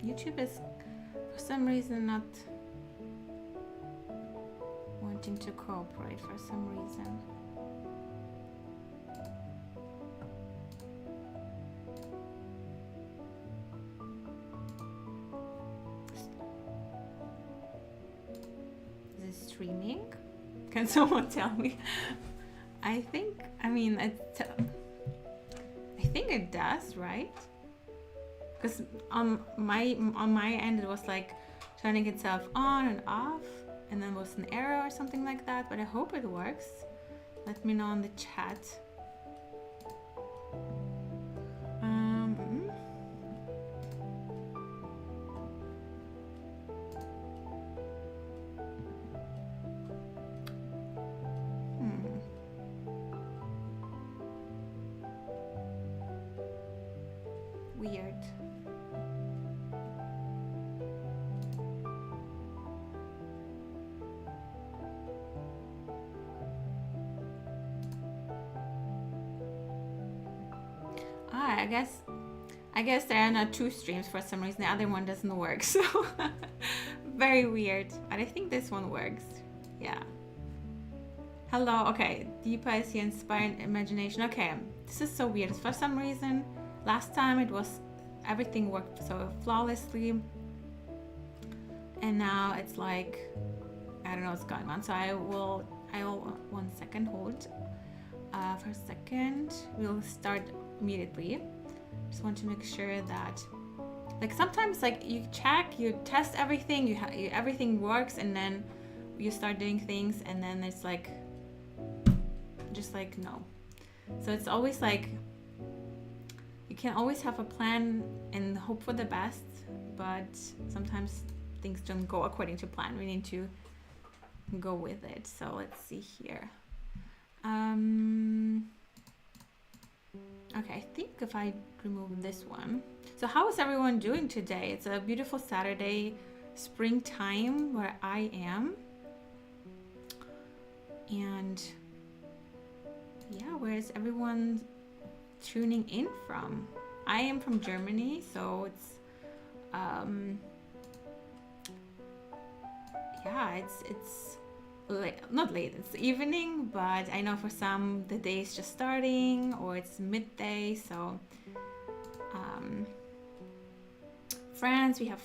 YouTube is for some reason not wanting to cooperate for some reason. Is it streaming? Can someone tell me? I think it does, right? Because on my end it was like turning itself on and off, and then was an error or something like that, but I hope it works. Let me know in the chat. Weird. I guess there are not two streams for some reason. The other one doesn't work, so very weird. But I think this one works. Yeah. Hello. Okay. Deepa is here. Inspired imagination. Okay. This is so weird. For some reason, last time it was everything worked so flawlessly, and now it's like I don't know what's going on. So I will 1 second hold. For a second, we'll start immediately. Just want to make sure that, like, sometimes like you check, you test everything, everything works, and then you start doing things, and then it's like just like no. So it's always like you can always have a plan and hope for the best, but sometimes things don't go according to plan. We need to go with it. So let's see here. Okay, I think if I remove this one. So how is everyone doing today? It's a beautiful Saturday, springtime where I am. And yeah, where is everyone tuning in from? I am from Germany, so it's yeah, it's late, not late, it's evening, but I know for some the day is just starting or it's midday. So France, we have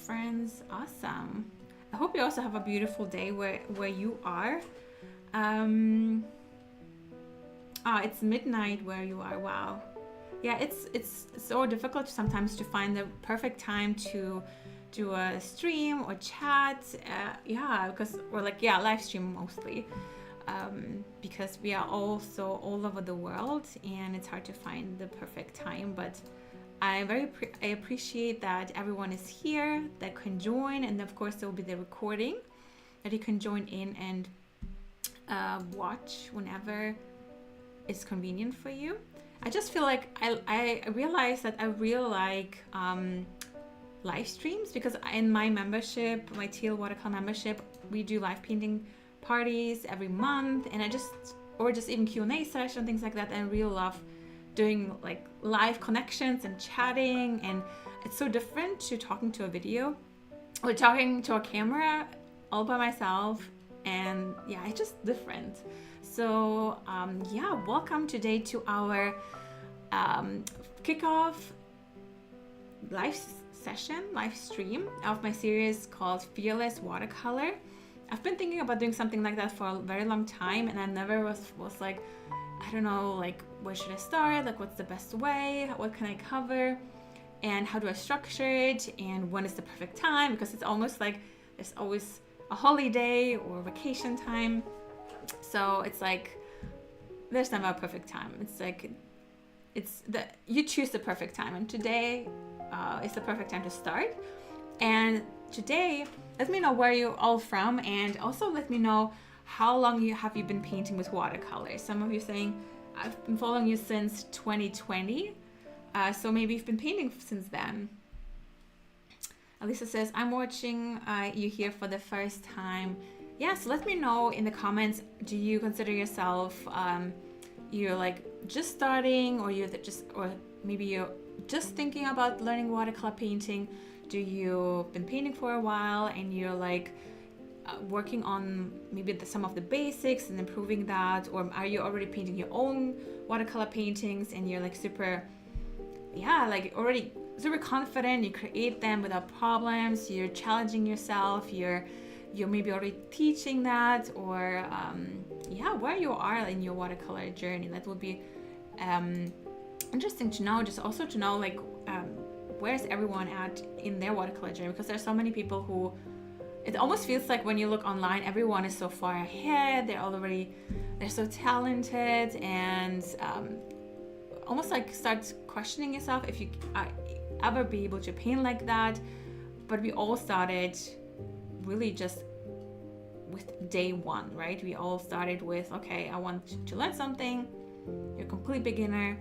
friends. Awesome. I hope you also have a beautiful day where you are. It's midnight where you are. Wow. Yeah, it's so difficult sometimes to find the perfect time to do a stream or chat. Because we're like, live stream mostly, because we are also all over the world and it's hard to find the perfect time. But I appreciate that everyone is here that can join, and of course there will be the recording that you can join in and watch whenever it's convenient for you. I just feel like I realized that I really like live streams, because in my membership, my Teal Watercolor membership, we do live painting parties every month, and or just even Q&A session, things like that. And I really love doing like live connections and chatting, and it's so different to talking to a video or talking to a camera all by myself, and it's just different. So welcome today to our kickoff live stream of my series called Fearless Watercolor. I've been thinking about doing something like that for a very long time, and I never was like, I don't know, like, where should I start? Like, what's the best way? What can I cover? And how do I structure it? And when is the perfect time? Because it's almost like there's always a holiday or vacation time. So it's like, there's never a perfect time. It's like, you choose the perfect time. And today is the perfect time to start. And today, let me know where you're all from, and also let me know how long have you been painting with watercolors. Some of you saying, I've been following you since 2020. So maybe you've been painting since then. Alisa says, I'm watching you here for the first time. Yeah, so let me know in the comments, do you consider yourself, you're like just starting, or maybe you're just thinking about learning watercolor painting? Do you been painting for a while and you're like working on maybe some of the basics and improving that, or are you already painting your own watercolor paintings and you're like super, like already super confident, you create them without problems, you're challenging yourself, you're maybe already teaching that, or where you are in your watercolor journey. That would be interesting to know, just also to know like where's everyone at in their watercolor journey, because there's so many people who it almost feels like when you look online, everyone is so far ahead, they're so talented, and almost like start questioning yourself if you ever be able to paint like that. But we all started really just with day one, right? We all started with, okay, I want to learn something. You're a complete beginner,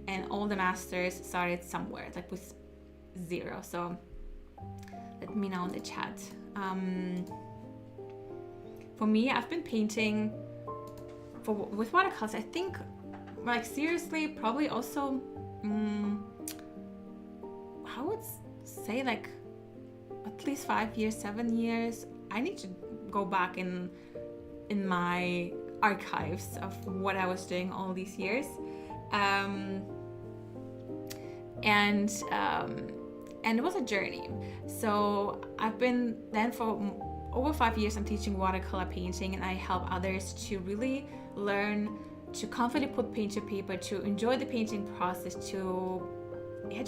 and all the masters started somewhere, like with 0. So let me know in the chat. For me, I've been painting with watercolors, I think, like seriously, probably also I would say like at least 5 years, 7 years. I need to go back in my archives of what I was doing all these years, and it was a journey. So I've been then for over 5 years, I'm teaching watercolor painting, and I help others to really learn to confidently put paint to paper, to enjoy the painting process, to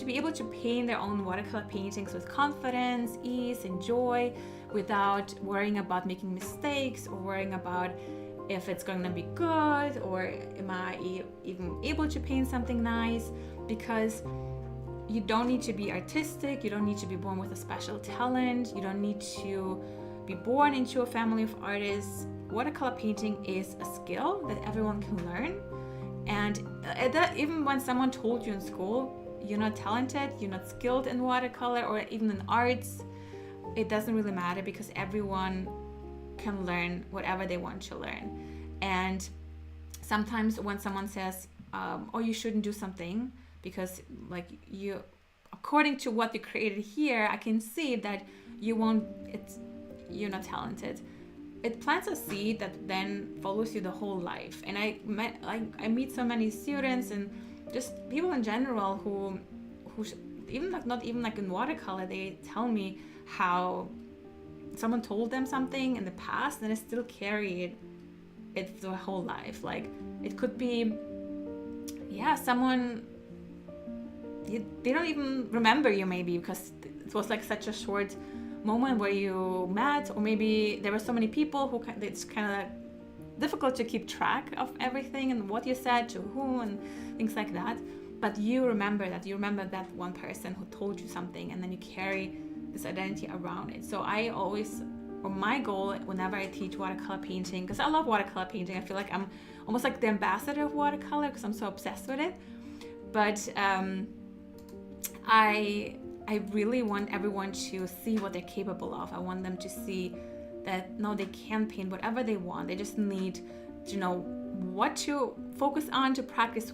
be able to paint their own watercolor paintings with confidence, ease, and joy, without worrying about making mistakes or worrying about if it's going to be good or am I even able to paint something nice. Because you don't need to be artistic, you don't need to be born with a special talent, you don't need to be born into a family of artists. Watercolor painting is a skill that everyone can learn, and that even when someone told you in school you're not talented, you're not skilled in watercolor or even in arts, it doesn't really matter, because everyone can learn whatever they want to learn. And sometimes when someone says, oh, you shouldn't do something because like you, according to what you created here, I can see that you're not talented. It plants a seed that then follows you the whole life. And I meet so many students and just people in general who even like not even like in watercolor, they tell me how someone told them something in the past and they still carry it their whole life. Like it could be someone they don't even remember you, maybe because it was like such a short moment where you met, or maybe there were so many people who it's kind of like difficult to keep track of everything and what you said to who and things like that. But you remember that one person who told you something, and then you carry this identity around it. So my goal whenever I teach watercolor painting, because I love watercolor painting, I feel like I'm almost like the ambassador of watercolor because I'm so obsessed with it. But I really want everyone to see what they're capable of. I want them to see that no, they can paint whatever they want. They just need to know what to focus on to practice.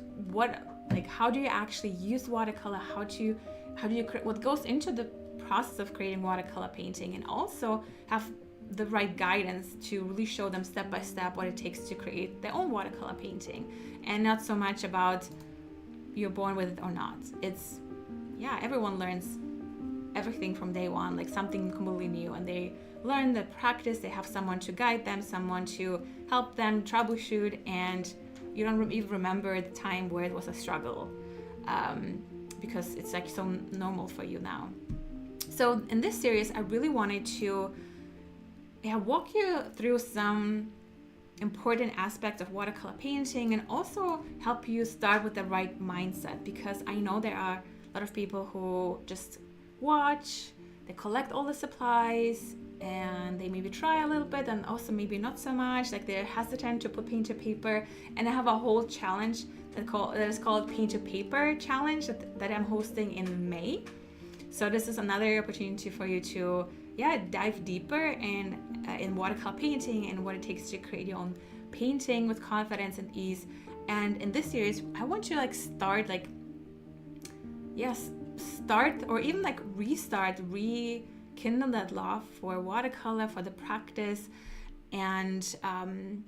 How do you actually use watercolor? How do you what goes into the process of creating watercolor painting, and also have the right guidance to really show them step by step what it takes to create their own watercolor painting, and not so much about you're born with it or not. It's everyone learns everything from day one, like something completely new, and they learn the practice. They have someone to guide them, someone to help them troubleshoot, and you don't even remember the time where it was a struggle, because it's like so normal for you now. So in this series, I really wanted to walk you through some important aspects of watercolor painting, and also help you start with the right mindset, because I know there are a lot of people who just watch, they collect all the supplies, and they maybe try a little bit and also maybe not so much, like they're hesitant to put paint to paper. And I have a whole challenge that is called Paint to Paper Challenge that I'm hosting in May. So this is another opportunity for you to dive deeper in watercolor painting and what it takes to create your own painting with confidence and ease. And in this series, I want you to start start or even like rekindle that love for watercolor, for the practice, and some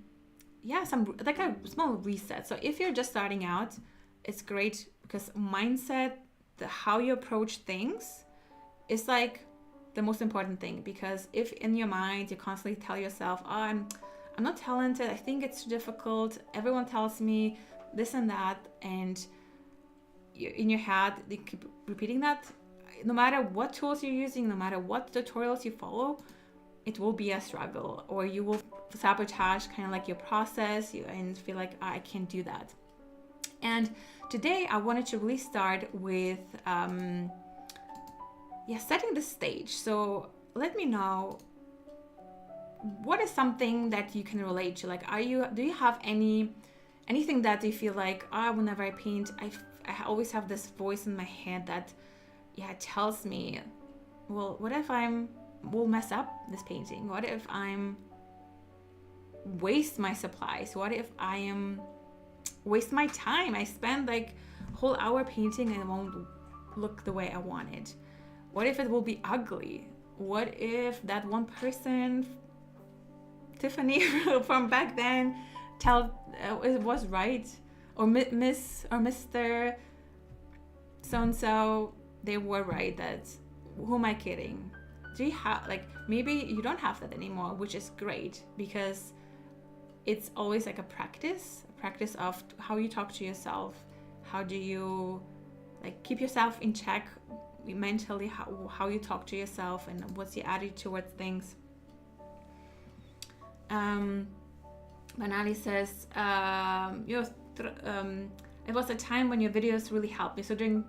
like a small reset. So if you're just starting out, it's great because mindset, how you approach things is like the most important thing. Because if in your mind you constantly tell yourself, oh, I'm not talented, I think it's too difficult, everyone tells me this and that, and in your head you keep repeating that, no matter what tools you're using, no matter what tutorials you follow, it will be a struggle, or you will sabotage kind of like your process and feel like, I can't do that. And today I wanted to really start with setting the stage. So let me know, what is something that you can relate to? Like, do you have anything that you feel like, whenever I paint, I always have this voice in my head that tells me, well, what if will mess up this painting? What if I'm waste my supplies? What if waste my time? I spend like a whole hour painting and it won't look the way I want it. What if it will be ugly? What if that one person, Tiffany from back then, it was right, or Miss or Mr. so-and-so, they were right, that who am I kidding? Do you have, like, maybe you don't have that anymore, which is great, because it's always like a practice of how you talk to yourself. How do you like keep yourself in check mentally, how you talk to yourself, and what's your attitude towards things. Manali says, it was a time when your videos really helped me. So during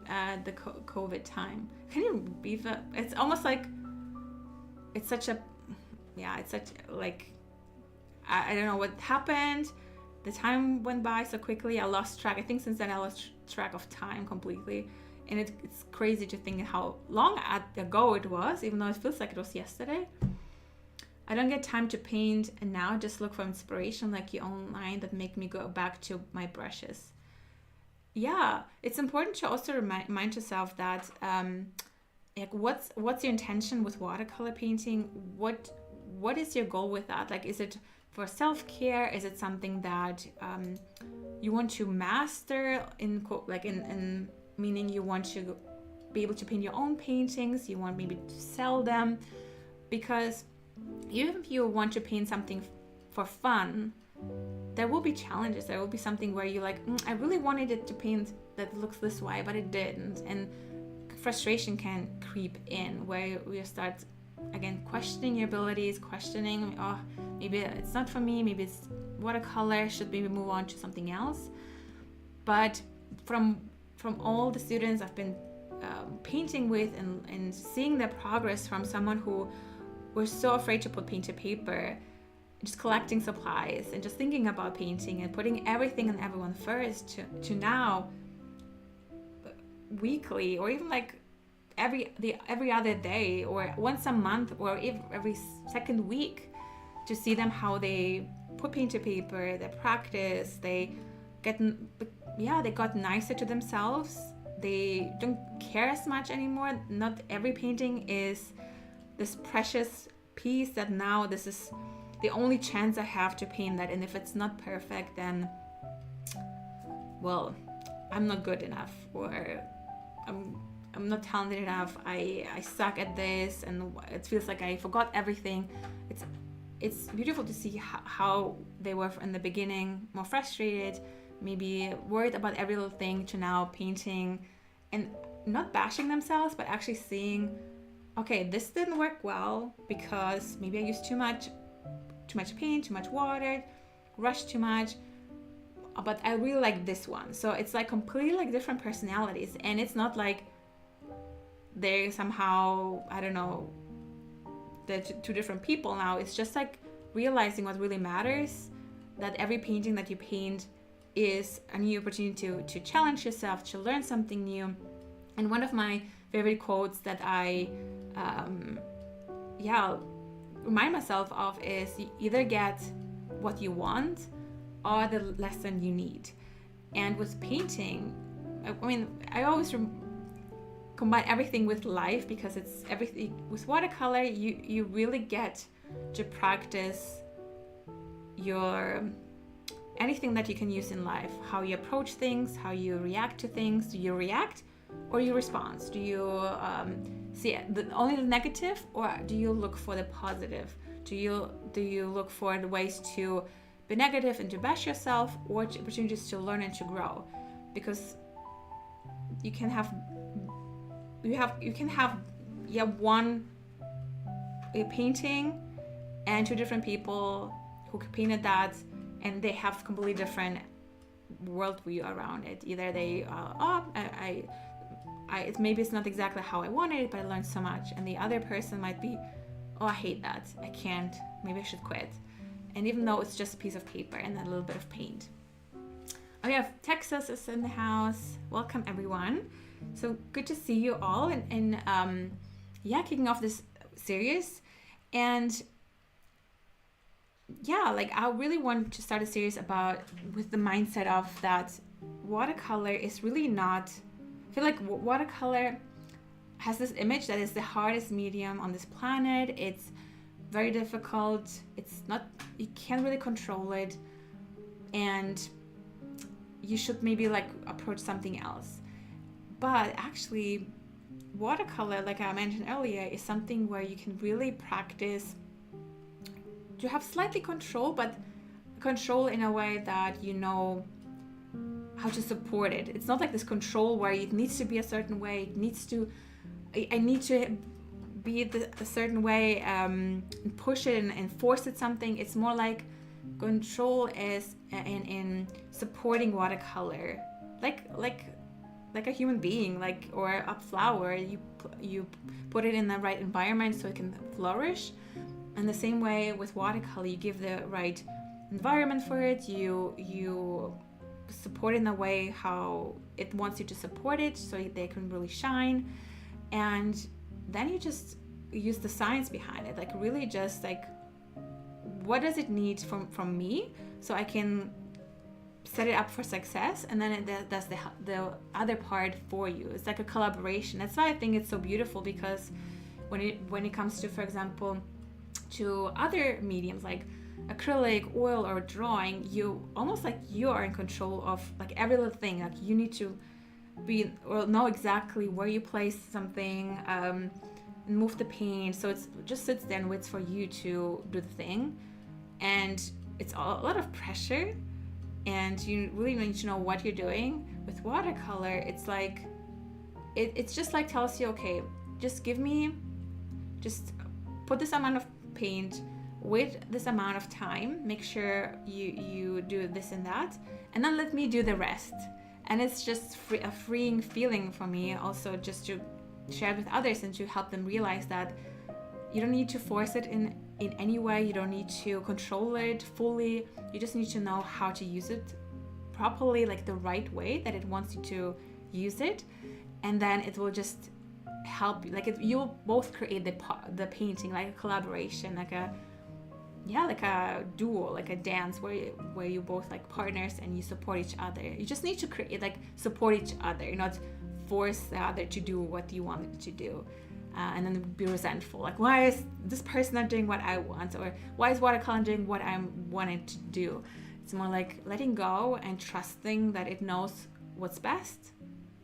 the COVID time, can you believe that? It's almost like it's such like, I don't know what happened. The time went by so quickly. I lost track. I think since then I lost track of time completely. And it's crazy to think how long ago it was, even though it feels like it was yesterday. I don't get time to paint, and now I just look for inspiration like you online that make me go back to my brushes. Yeah, it's important to also remind yourself that like what's your intention with watercolor painting? What is your goal with that? Like, is it for self-care? Is it something that you want to master in meaning you want to be able to paint your own paintings? You want maybe to sell them? Because even if you want to paint something for fun, there will be challenges. There will be something where you're like, I really wanted it to paint that looks this way, but it didn't. And frustration can creep in, where you start again questioning your abilities, questioning, maybe it's not for me, maybe it's watercolor, should maybe move on to something else. But from all the students I've been painting with and seeing their progress, from someone who was so afraid to put paint to paper, just collecting supplies and just thinking about painting and putting everything and everyone first, to now weekly, or even like every other day, or once a month, or every second week, to see them how they put paint to paper, they practice, they got nicer to themselves. They don't care as much anymore. Not every painting is this precious piece that now this is the only chance I have to paint that, and if it's not perfect, then well, I'm not good enough, or I'm not talented enough, I suck at this, and it feels like I forgot everything. It's beautiful to see how they were in the beginning, more frustrated, maybe worried about every little thing, to now painting and not bashing themselves, but actually seeing, okay, this didn't work well because maybe I used too much paint, too much water, rushed too much, but I really like this one. So it's like completely like different personalities, and it's not like they're somehow, I don't know, they're two different people now. It's just like realizing what really matters, that every painting that you paint is a new opportunity to challenge yourself, to learn something new. And one of my favorite quotes that I remind myself of is, you either get what you want or the lesson you need. And with painting, I mean, I always combine everything with life, because it's everything with watercolor. You really get to practice your anything that you can use in life, how you approach things, how you react to things. Do you react or you respond? Do you see only the negative, or do you look for the positive? Do you look for the ways to be negative and to bash yourself, or opportunities to learn and to grow? Because you can have one painting and two different people who painted that, and they have completely different worldview around it. Either they maybe it's not exactly how I wanted it, but I learned so much. And the other person might be, oh, I hate that, I can't, maybe I should quit. And even though it's just a piece of paper and a little bit of paint. Oh yeah, Texas is in the house. Welcome everyone. So good to see you all, and kicking off this series. And yeah, like I really want to start a series with the mindset of that watercolor is really not, I feel like watercolor has this image that is the hardest medium on this planet. It's very difficult. It's not, you can't really control it, and you should maybe like approach something else. But actually, watercolor, like I mentioned earlier, is something where you can really practice to have slightly control, but control in a way that you know how to support it. It's not like this control where it needs to be a certain way. I need to be a certain way, and push it and force it something. It's more like control is in supporting watercolor, like a human being, or a flower. You put it in the right environment so it can flourish. And the same way with watercolor, you give the right environment for it. You support it in a way how it wants you to support it, so they can really shine. And then you just use the science behind it, like really just like, what does it need from me so I can set it up for success, and then it does the other part for you. It's like a collaboration. That's why I think it's so beautiful, because when it comes to, for example, to other mediums like acrylic, oil, or drawing, you almost like you are in control of like every little thing. Like you need to know exactly where you place something, and move the paint so it just sits there and waits for you to do the thing. And it's a lot of pressure, and you really need to know what you're doing. With watercolor, it's like it's just like tells you, okay, just put this amount of paint with this amount of time, make sure you do this and that, and then let me do the rest. And it's just a freeing feeling for me, also just to share it with others and to help them realize that you don't need to force it in any way. You don't need to control it fully. You just need to know how to use it properly, like the right way that it wants you to use it. And then it will just help you. Like you'll both create the painting, like a collaboration, like a duo, like a dance where you both like partners and you support each other. You just need to create, like, support each other, not force the other to do what you want it to do. And then be resentful, like, why is this person not doing what I want, or why is watercolor doing what I wanted to do? It's more like letting go and trusting that it knows what's best.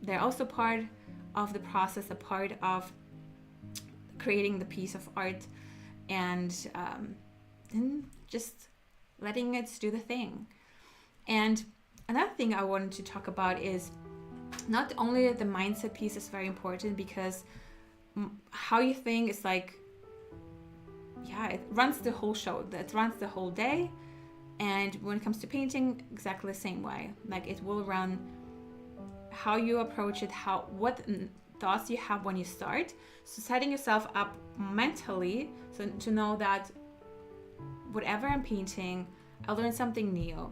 They're also part of the process, a part of creating the piece of art, and then just letting it do the thing. And another thing I wanted to talk about is not only the mindset piece is very important, because how you think is like, it runs the whole show, it runs the whole day. And when it comes to painting, exactly the same way. Like it will run how you approach it, what thoughts you have when you start. So setting yourself up mentally, so to know that whatever I'm painting, I'll learn something new.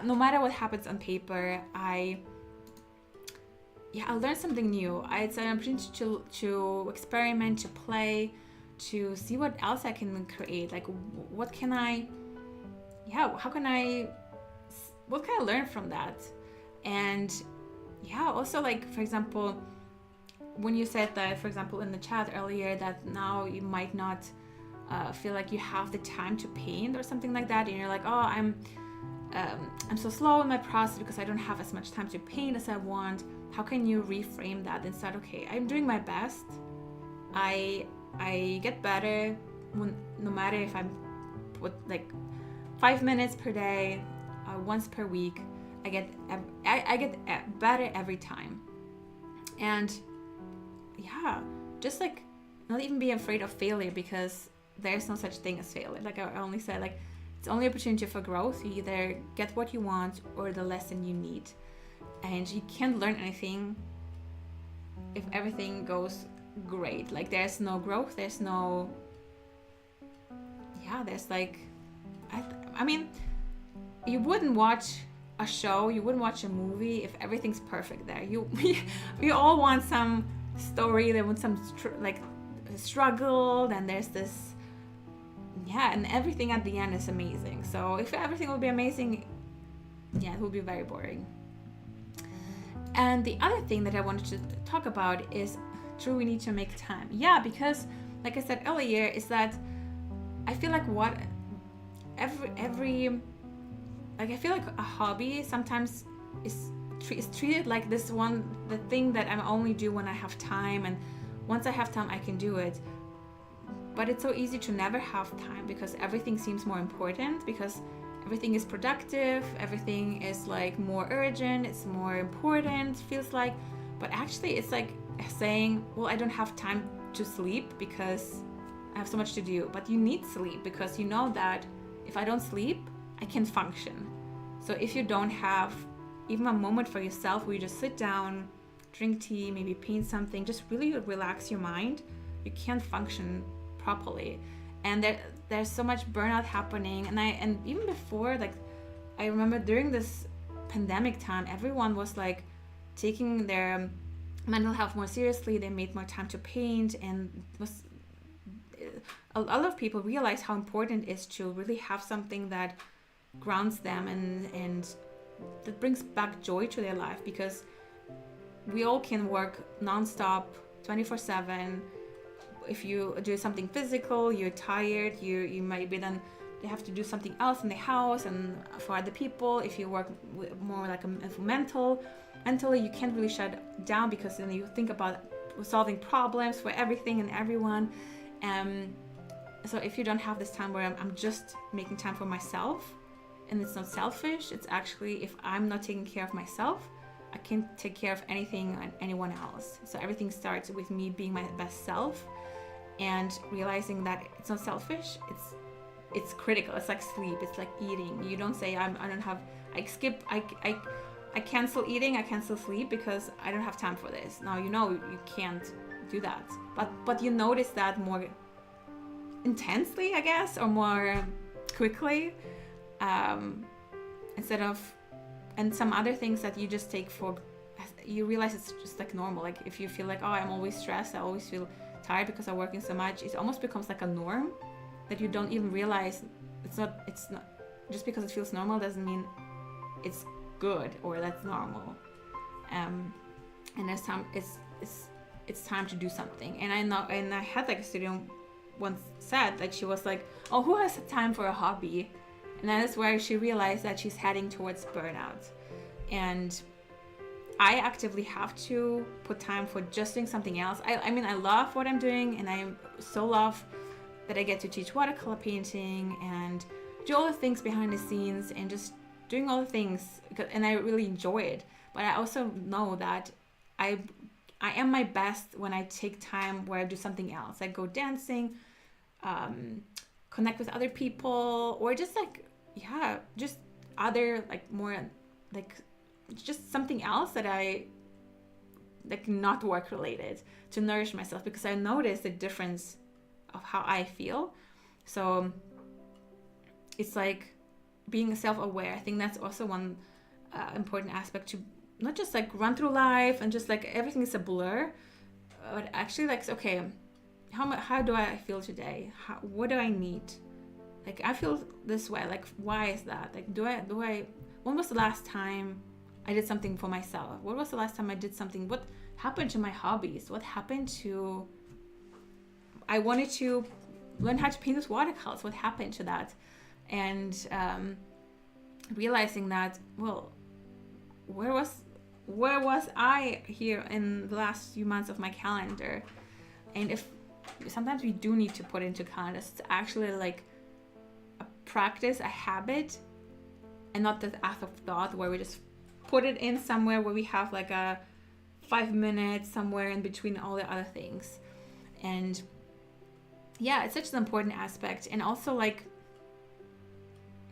No matter what happens on paper, I'll learn something new. It's an opportunity to experiment, to play, to see what else I can create. Like, what can I learn from that? And yeah, also like, for example, when you said that, for example, in the chat earlier, that now you might not feel like you have the time to paint or something like that, and you're like, oh, I'm so slow in my process because I don't have as much time to paint as I want. How can you reframe that instead? Okay, I'm doing my best. I get better no matter if I'm put like 5 minutes per day, once per week. I get better every time. And yeah, just like not even be afraid of failure, because there's no such thing as failure. Like I only said, like it's only opportunity for growth. You either get what you want or the lesson you need, and you can't learn anything if everything goes great. Like there's no growth, there's no, yeah, there's like, I mean, you wouldn't watch a show, you wouldn't watch a movie if everything's perfect there. We all want some story, they want some like struggle, then there's this, yeah, and everything at the end is amazing. So if everything would be amazing, yeah, it would be very boring. And the other thing that I wanted to talk about is, true, we need to make time. Yeah, because like I said earlier, is that I feel like every like I feel like a hobby sometimes is treated like this the thing that I only do when I have time, and once I have time I can do it. But it's so easy to never have time because everything seems more important, because everything is productive, everything is like more urgent, it's more important, feels like. But actually it's like saying, well, I don't have time to sleep because I have so much to do. But you need sleep, because you know that if I don't sleep, I can't function. So if you don't have even a moment for yourself where you just sit down, drink tea, maybe paint something, just really relax your mind, you can't function properly. And there's so much burnout happening. And even before, like I remember during this pandemic time, everyone was like taking their mental health more seriously. They made more time to paint, and a lot of people realized how important it is to really have something that grounds them and that brings back joy to their life, because we all can work non-stop 24/7. If you do something physical, you're tired, you might be then you have to do something else in the house and for other people. If you work more like a mentally, you can't really shut down, because then you think about solving problems for everything and everyone. So if you don't have this time where I'm just making time for myself, and it's not selfish, it's actually, if I'm not taking care of myself, I can't take care of anything and anyone else. So everything starts with me being my best self and realizing that it's not selfish, it's critical. It's like sleep, it's like eating. You don't say I cancel eating, I cancel sleep because I don't have time for this. Now you can't do that. But you notice that more intensely, I guess, or more quickly, instead of, and some other things that you just take for, you realize it's just like normal. Like if you feel like, oh, I'm always stressed, I always feel tired because I'm working so much, it almost becomes like a norm that you don't even realize. It's not just because it feels normal doesn't mean it's good or that's normal. And there's time, it's time to do something. And I had like a student once said, like, she was like, oh, who has time for a hobby? And that is where she realized that she's heading towards burnout. And I actively have to put time for just doing something else. I mean, I love what I'm doing, and I so love that I get to teach watercolor painting and do all the things behind the scenes and just doing all the things, and I really enjoy it. But I also know that I am my best when I take time where I do something else. I go dancing, connect with other people, or just like, yeah, just other, like, more like just something else that I like, not work related, to nourish myself, because I notice the difference of how I feel. So it's like being self-aware. I think that's also one important aspect, to not just like run through life and just like everything is a blur, but actually like, okay, how do I feel today? What do I need? Like, I feel this way, like, why is that? Like, do I when was the last time I did something for myself? What was the last time I did something? What happened to my hobbies? What happened to, I wanted to learn how to paint with watercolors. What happened to that? And realizing that, well, where was I here in the last few months of my calendar? And if sometimes we do need to put into calendars, it's actually like a practice, a habit, and not the afterthought where we just put it in somewhere where we have like a 5 minutes somewhere in between all the other things. And yeah, it's such an important aspect. And also like,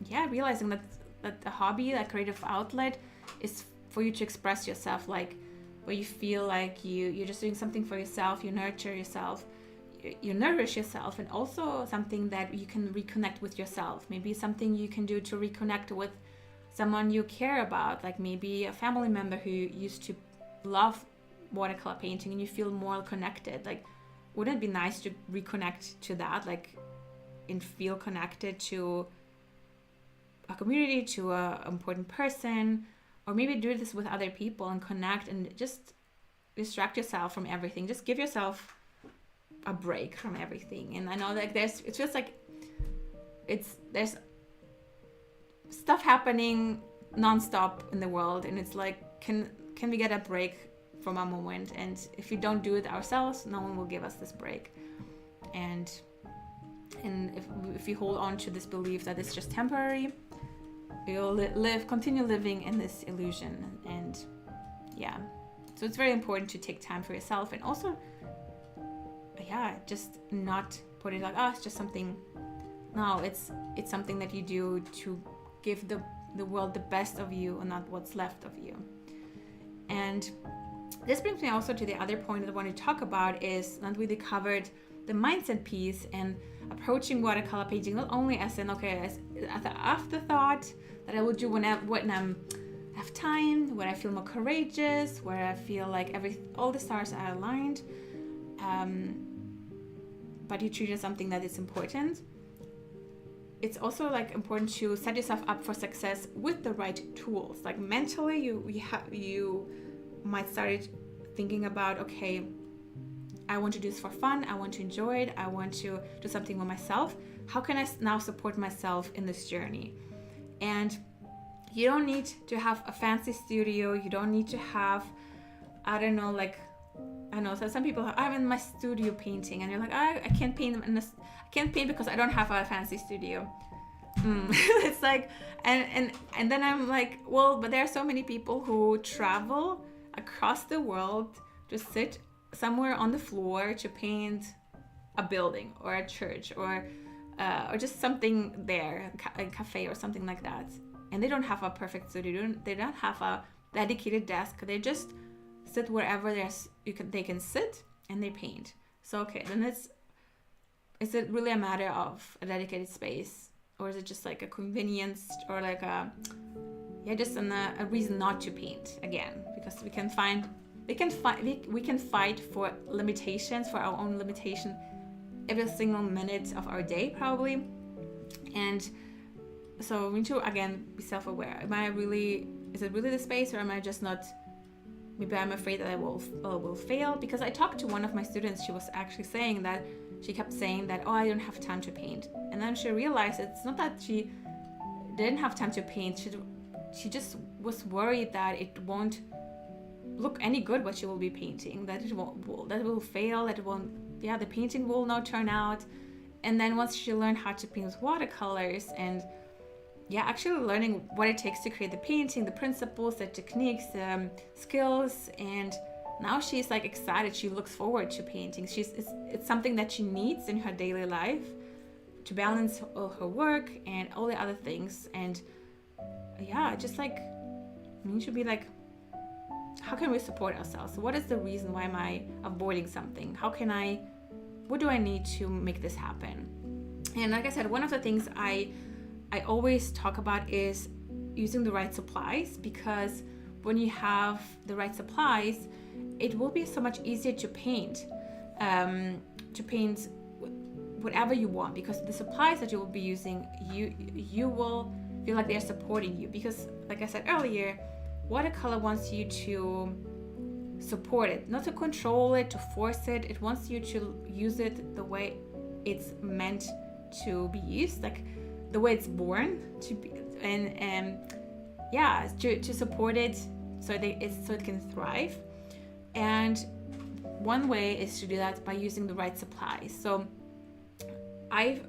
yeah, realizing that the hobby, that creative outlet, is for you to express yourself, like where you feel like you're just doing something for yourself, you nurture yourself, you nourish yourself, and also something that you can reconnect with yourself. Maybe something you can do to reconnect with someone you care about, like maybe a family member who used to love watercolor painting and you feel more connected. Like, wouldn't it be nice to reconnect to that, like, and feel connected to a community, to a important person, or maybe do this with other people and connect and just distract yourself from everything. Just give yourself a break from everything. And I know like it feels like there's stuff happening nonstop in the world, and it's like, can we get a break from a moment? And if we don't do it ourselves, no one will give us this break. And if we hold on to this belief that it's just temporary, we'll continue living in this illusion. And yeah, so it's very important to take time for yourself, and also just not put it like, oh, it's just something. No, it's something that you do to give the world the best of you and not what's left of you. And this brings me also to the other point that I want to talk about, is not really covered the mindset piece and approaching watercolor painting not only as an as the afterthought that I will do when I have time, when I feel more courageous, where I feel like all the stars are aligned, but you treat it as something that is important. It's also like important to set yourself up for success with the right tools. Like mentally, you might start thinking about, okay, I want to do this for fun, I want to enjoy it, I want to do something for myself. How can I now support myself in this journey? And you don't need to have a fancy studio, you don't need to have, so some people are, I'm in my studio painting, and you're like, I can't paint I can't paint because I don't have a fancy studio. It's like, and then I'm like, well, but there are so many people who travel across the world to sit somewhere on the floor to paint a building or a church or just something there, a cafe or something like that, and they don't have a perfect studio, they don't have a dedicated desk, they just sit wherever they can sit and they paint. So okay, then is it really a matter of a dedicated space, or is it just like a convenience, or like just a reason not to paint again? Because we can fight for limitations, for our own limitation, every single minute of our day probably. And so we need to again be self-aware. Is it really the space, or am I just not? Maybe I'm afraid that I will fail. Because I talked to one of my students, she was actually saying that she kept saying that, oh, I don't have time to paint. And then she realized it's not that she didn't have time to paint. She just was worried that it won't look any good what she will be painting, that it will fail, that it won't, the painting will not turn out. And then once she learned how to paint with watercolors and actually learning what it takes to create the painting, the principles, the techniques, the skills, and now she's like excited. She looks forward to painting. It's something that she needs in her daily life to balance all her work and all the other things. And just like we should be like, how can we support ourselves? What is the reason? Why am I avoiding something? What do I need to make this happen? And like I said, one of the things I always talk about is using the right supplies, because when you have the right supplies, it will be so much easier to paint whatever you want, because the supplies that you will be using, you will feel like they're supporting you. Because like I said earlier, watercolor wants you to support it, not to control it, to force it. It wants you to use it the way it's meant to be used, like the way it's born to be, and yeah, to support it so that it can thrive. And one way is to do that by using the right supplies. So I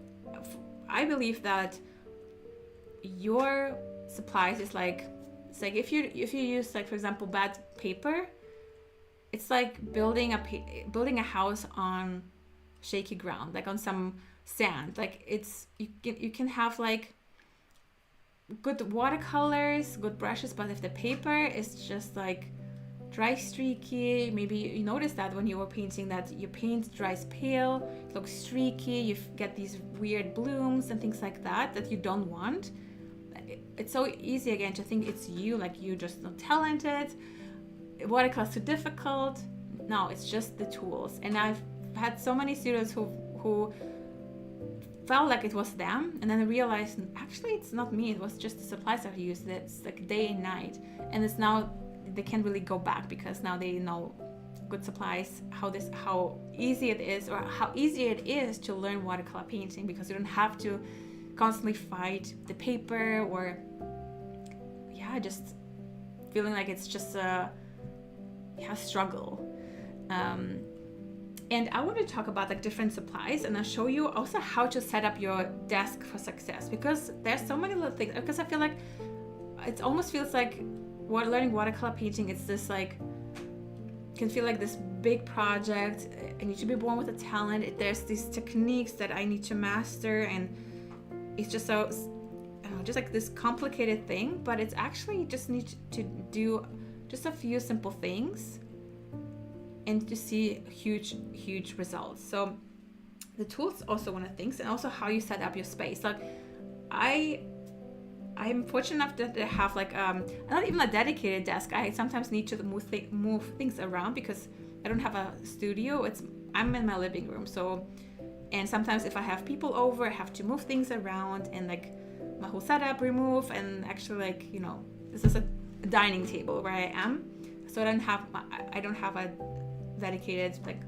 believe that your supplies is like, it's like if you use, like, for example, bad paper, it's like building a house on shaky ground, like on some sand. Like it's you can have like good watercolors, good brushes, but if the paper is just like dry, streaky, maybe you notice that when you were painting that your paint dries pale, it looks streaky, you get these weird blooms and things like that you don't want. It's so easy again to think it's you, like you're just not talented, watercolor's too difficult. No, it's just the tools. And I've had so many students who felt like it was them, and then I realized actually it's not me, it was just the supplies I've used. It's like day and night, and it's now they can't really go back because now they know good supplies, how easy it is, or how easy it is to learn watercolor painting, because you don't have to constantly fight the paper, or just feeling like it's just a struggle. And I want to talk about like different supplies, and I'll show you also how to set up your desk for success, because there's so many little things. Because I feel like it almost feels like learning watercolor painting, it's this like, can feel like this big project. I need to be born with a talent. There's these techniques that I need to master, and it's just so just like this complicated thing. But it's actually, you just need to do just a few simple things and to see huge results. So the tools also one of the things, and also how you set up your space. Like I'm fortunate enough to have like not even a dedicated desk. I sometimes need to move things around because I don't have a studio. I'm in my living room. So, and sometimes if I have people over, I have to move things around and like my whole setup remove, and actually like, this is a dining table where I am. So I don't have a dedicated like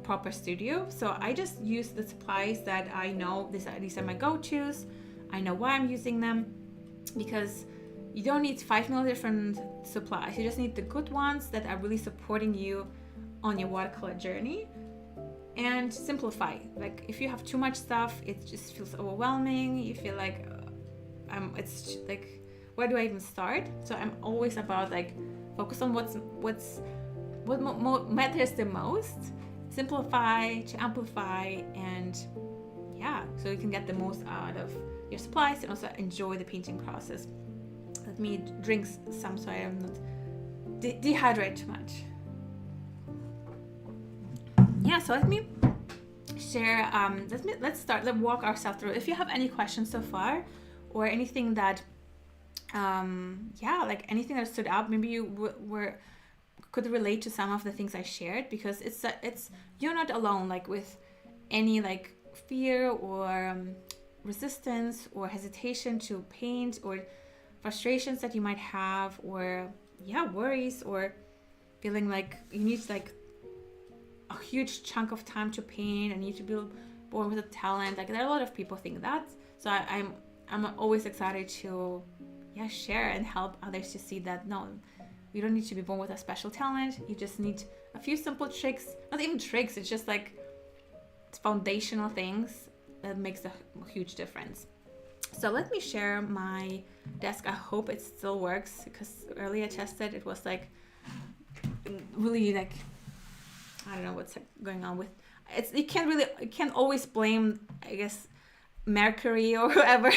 proper studio. So I just use the supplies that I know these are my go-tos. I know why I'm using them, because you don't need 5 million different supplies. You just need the good ones that are really supporting you on your watercolor journey. And simplify. Like if you have too much stuff, it just feels overwhelming. You feel like it's like, where do I even start? So I'm always about like focus on what matters the most, simplify to amplify, and so you can get the most out of your supplies and also enjoy the painting process. Let me drink some so I am not dehydrate too much. So let me share, let's walk ourselves through. If you have any questions so far, or anything that like anything that stood out, maybe you could relate to some of the things I shared, because it's you're not alone, like with any like fear or resistance or hesitation to paint, or frustrations that you might have, or worries, or feeling like you need like a huge chunk of time to paint and need to be born with a talent. Like there are a lot of people think that. So I'm always excited to share and help others to see that no, you don't need to be born with a special talent. You just need a few simple tricks, not even tricks, it's just like it's foundational things that makes a huge difference. So let me share my desk. I hope it still works, because earlier I tested, it was like really like, I don't know what's going on with it. You can't always blame, I guess, Mercury or whoever.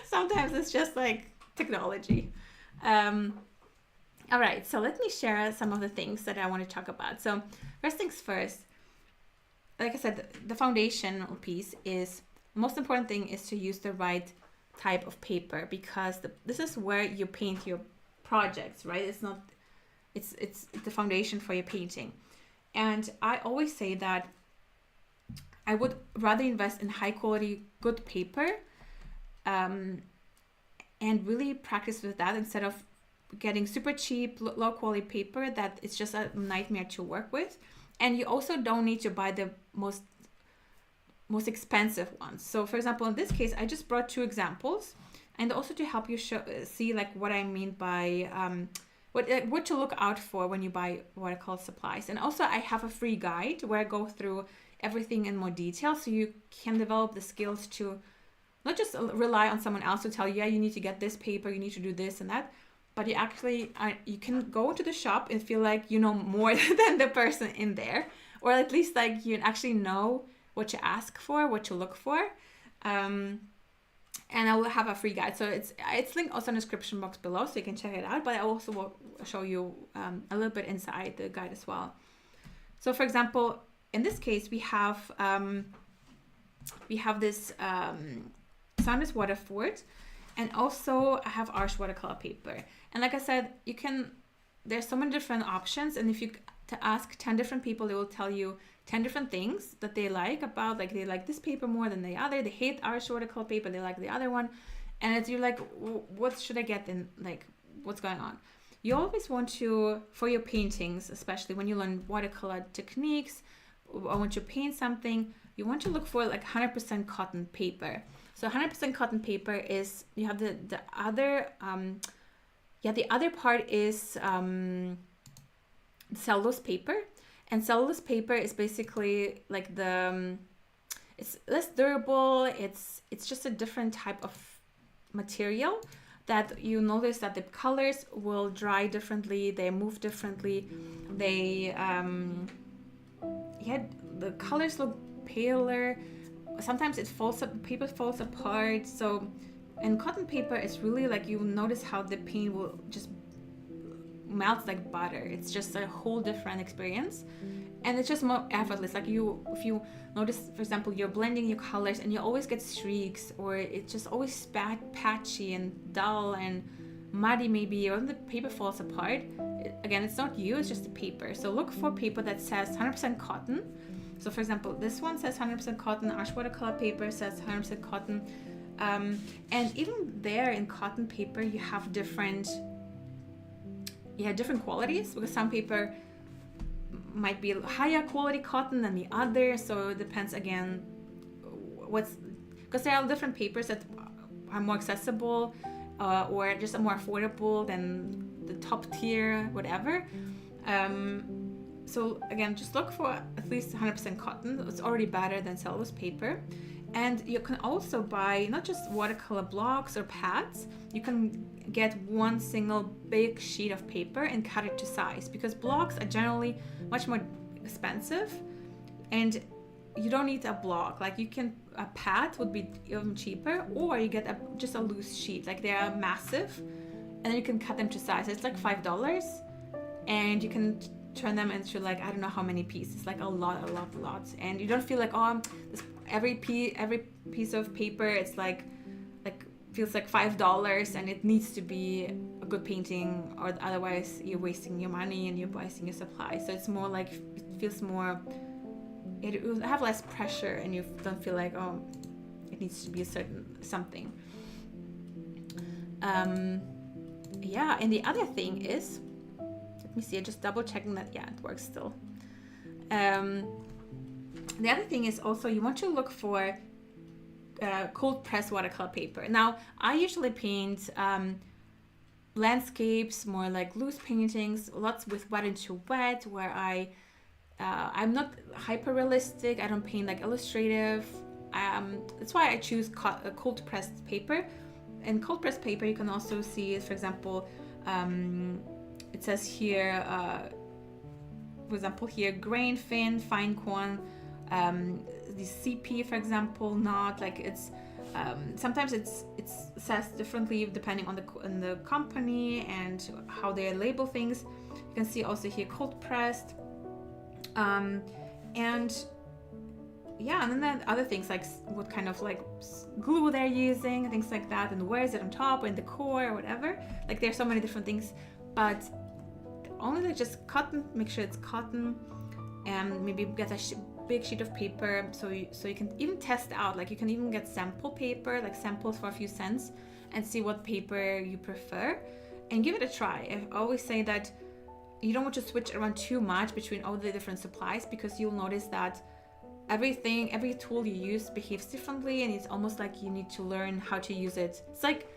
Sometimes it's just like technology. All right, so let me share some of the things that I want to talk about. So first things first, like I said, the foundational piece is the most important thing, is to use the right type of paper, because this is where you paint your projects, right? It's the foundation for your painting. And I always say that I would rather invest in high quality, good paper, and really practice with that instead of getting super cheap, low quality paper that it's just a nightmare to work with. And you also don't need to buy the most expensive ones. So for example, in this case, I just brought 2 examples, and also to help you see like what I mean by what to look out for when you buy watercolor supplies. And also I have a free guide where I go through everything in more detail, so you can develop the skills to not just rely on someone else to tell you, yeah, you need to get this paper, you need to do this and that, but you actually you can go to the shop and feel like you know more than the person in there, or at least like you actually know what to ask for, what to look for. And I will have a free guide, so it's linked also in the description box below, so you can check it out. But I also will show you a little bit inside the guide as well. So for example, in this case, we have this Fearless Watercolors, and also I have Arch watercolor paper. And like I said, there's so many different options, and if you to ask 10 different people, they will tell you 10 different things that they like about, like they like this paper more than the other, they hate Arch watercolor paper, they like the other one. And it's, you're like, what should I get in, like what's going on? You always want to, for your paintings, especially when you learn watercolor techniques or want to paint something, you want to look for like 100% cotton paper. So 100% cotton paper is, you have the other the other part is cellulose paper. And cellulose paper is basically like it's less durable. It's just a different type of material that you notice that the colors will dry differently, they move differently, they the colors look paler. Sometimes paper falls apart. So, and cotton paper is really like, you notice how the paint will just melts like butter. It's just a whole different experience, and it's just more effortless. Like if you notice, for example, you're blending your colors and you always get streaks, or it's just always patchy and dull and muddy maybe, or the paper falls apart. Again, it's not you, it's just the paper. So look for paper that says 100% cotton. So for example, this one says 100% cotton, Arch watercolor paper says 100% cotton. And even there in cotton paper, you have different qualities, because some paper might be higher quality cotton than the other. So it depends again because there are different papers that are more accessible or just more affordable than the top tier, whatever. So again, just look for at least 100% cotton. It's already better than cellulose paper. And you can also buy not just watercolor blocks or pads, you can get one single big sheet of paper and cut it to size, because blocks are generally much more expensive and you don't need a block. Like a pad would be even cheaper, or you get just a loose sheet, like they are massive, and then you can cut them to size. It's like $5, and you can turn them into like, I don't know how many pieces, like a lot, and you don't feel like, every piece of paper, it's like feels like $5 and it needs to be a good painting, or otherwise you're wasting your money and you're wasting your supplies. So it's more like, it feels more, it will have less pressure, and you don't feel like, it needs to be a certain something. And the other thing is, let me see, I'm just double checking that, it works still. The other thing is also, you want to look for cold press watercolor paper. Now, I usually paint landscapes, more like loose paintings, lots with wet into wet, where I'm not hyper realistic. I don't paint like illustrative. That's why I choose cold pressed paper. And cold pressed paper, you can also see, for example, it says here, for example, here, grain fin, fine corn. The CP, for example, not like it's sometimes it says differently depending on the company and how they label things. You can see also here cold pressed, and then other things like what kind of like glue they're using, things like that, and where is it on top or in the core or whatever. Like there's so many different things, but only like just cotton. Make sure it's cotton, and maybe get a big sheet of paper, so you can even test out, like you can even get sample paper, like samples for a few cents, and see what paper you prefer. and give it a try. I always say that you don't want to switch around too much between all the different supplies, because you'll notice that every tool you use behaves differently, and it's almost like you need to learn how to use it. It's like,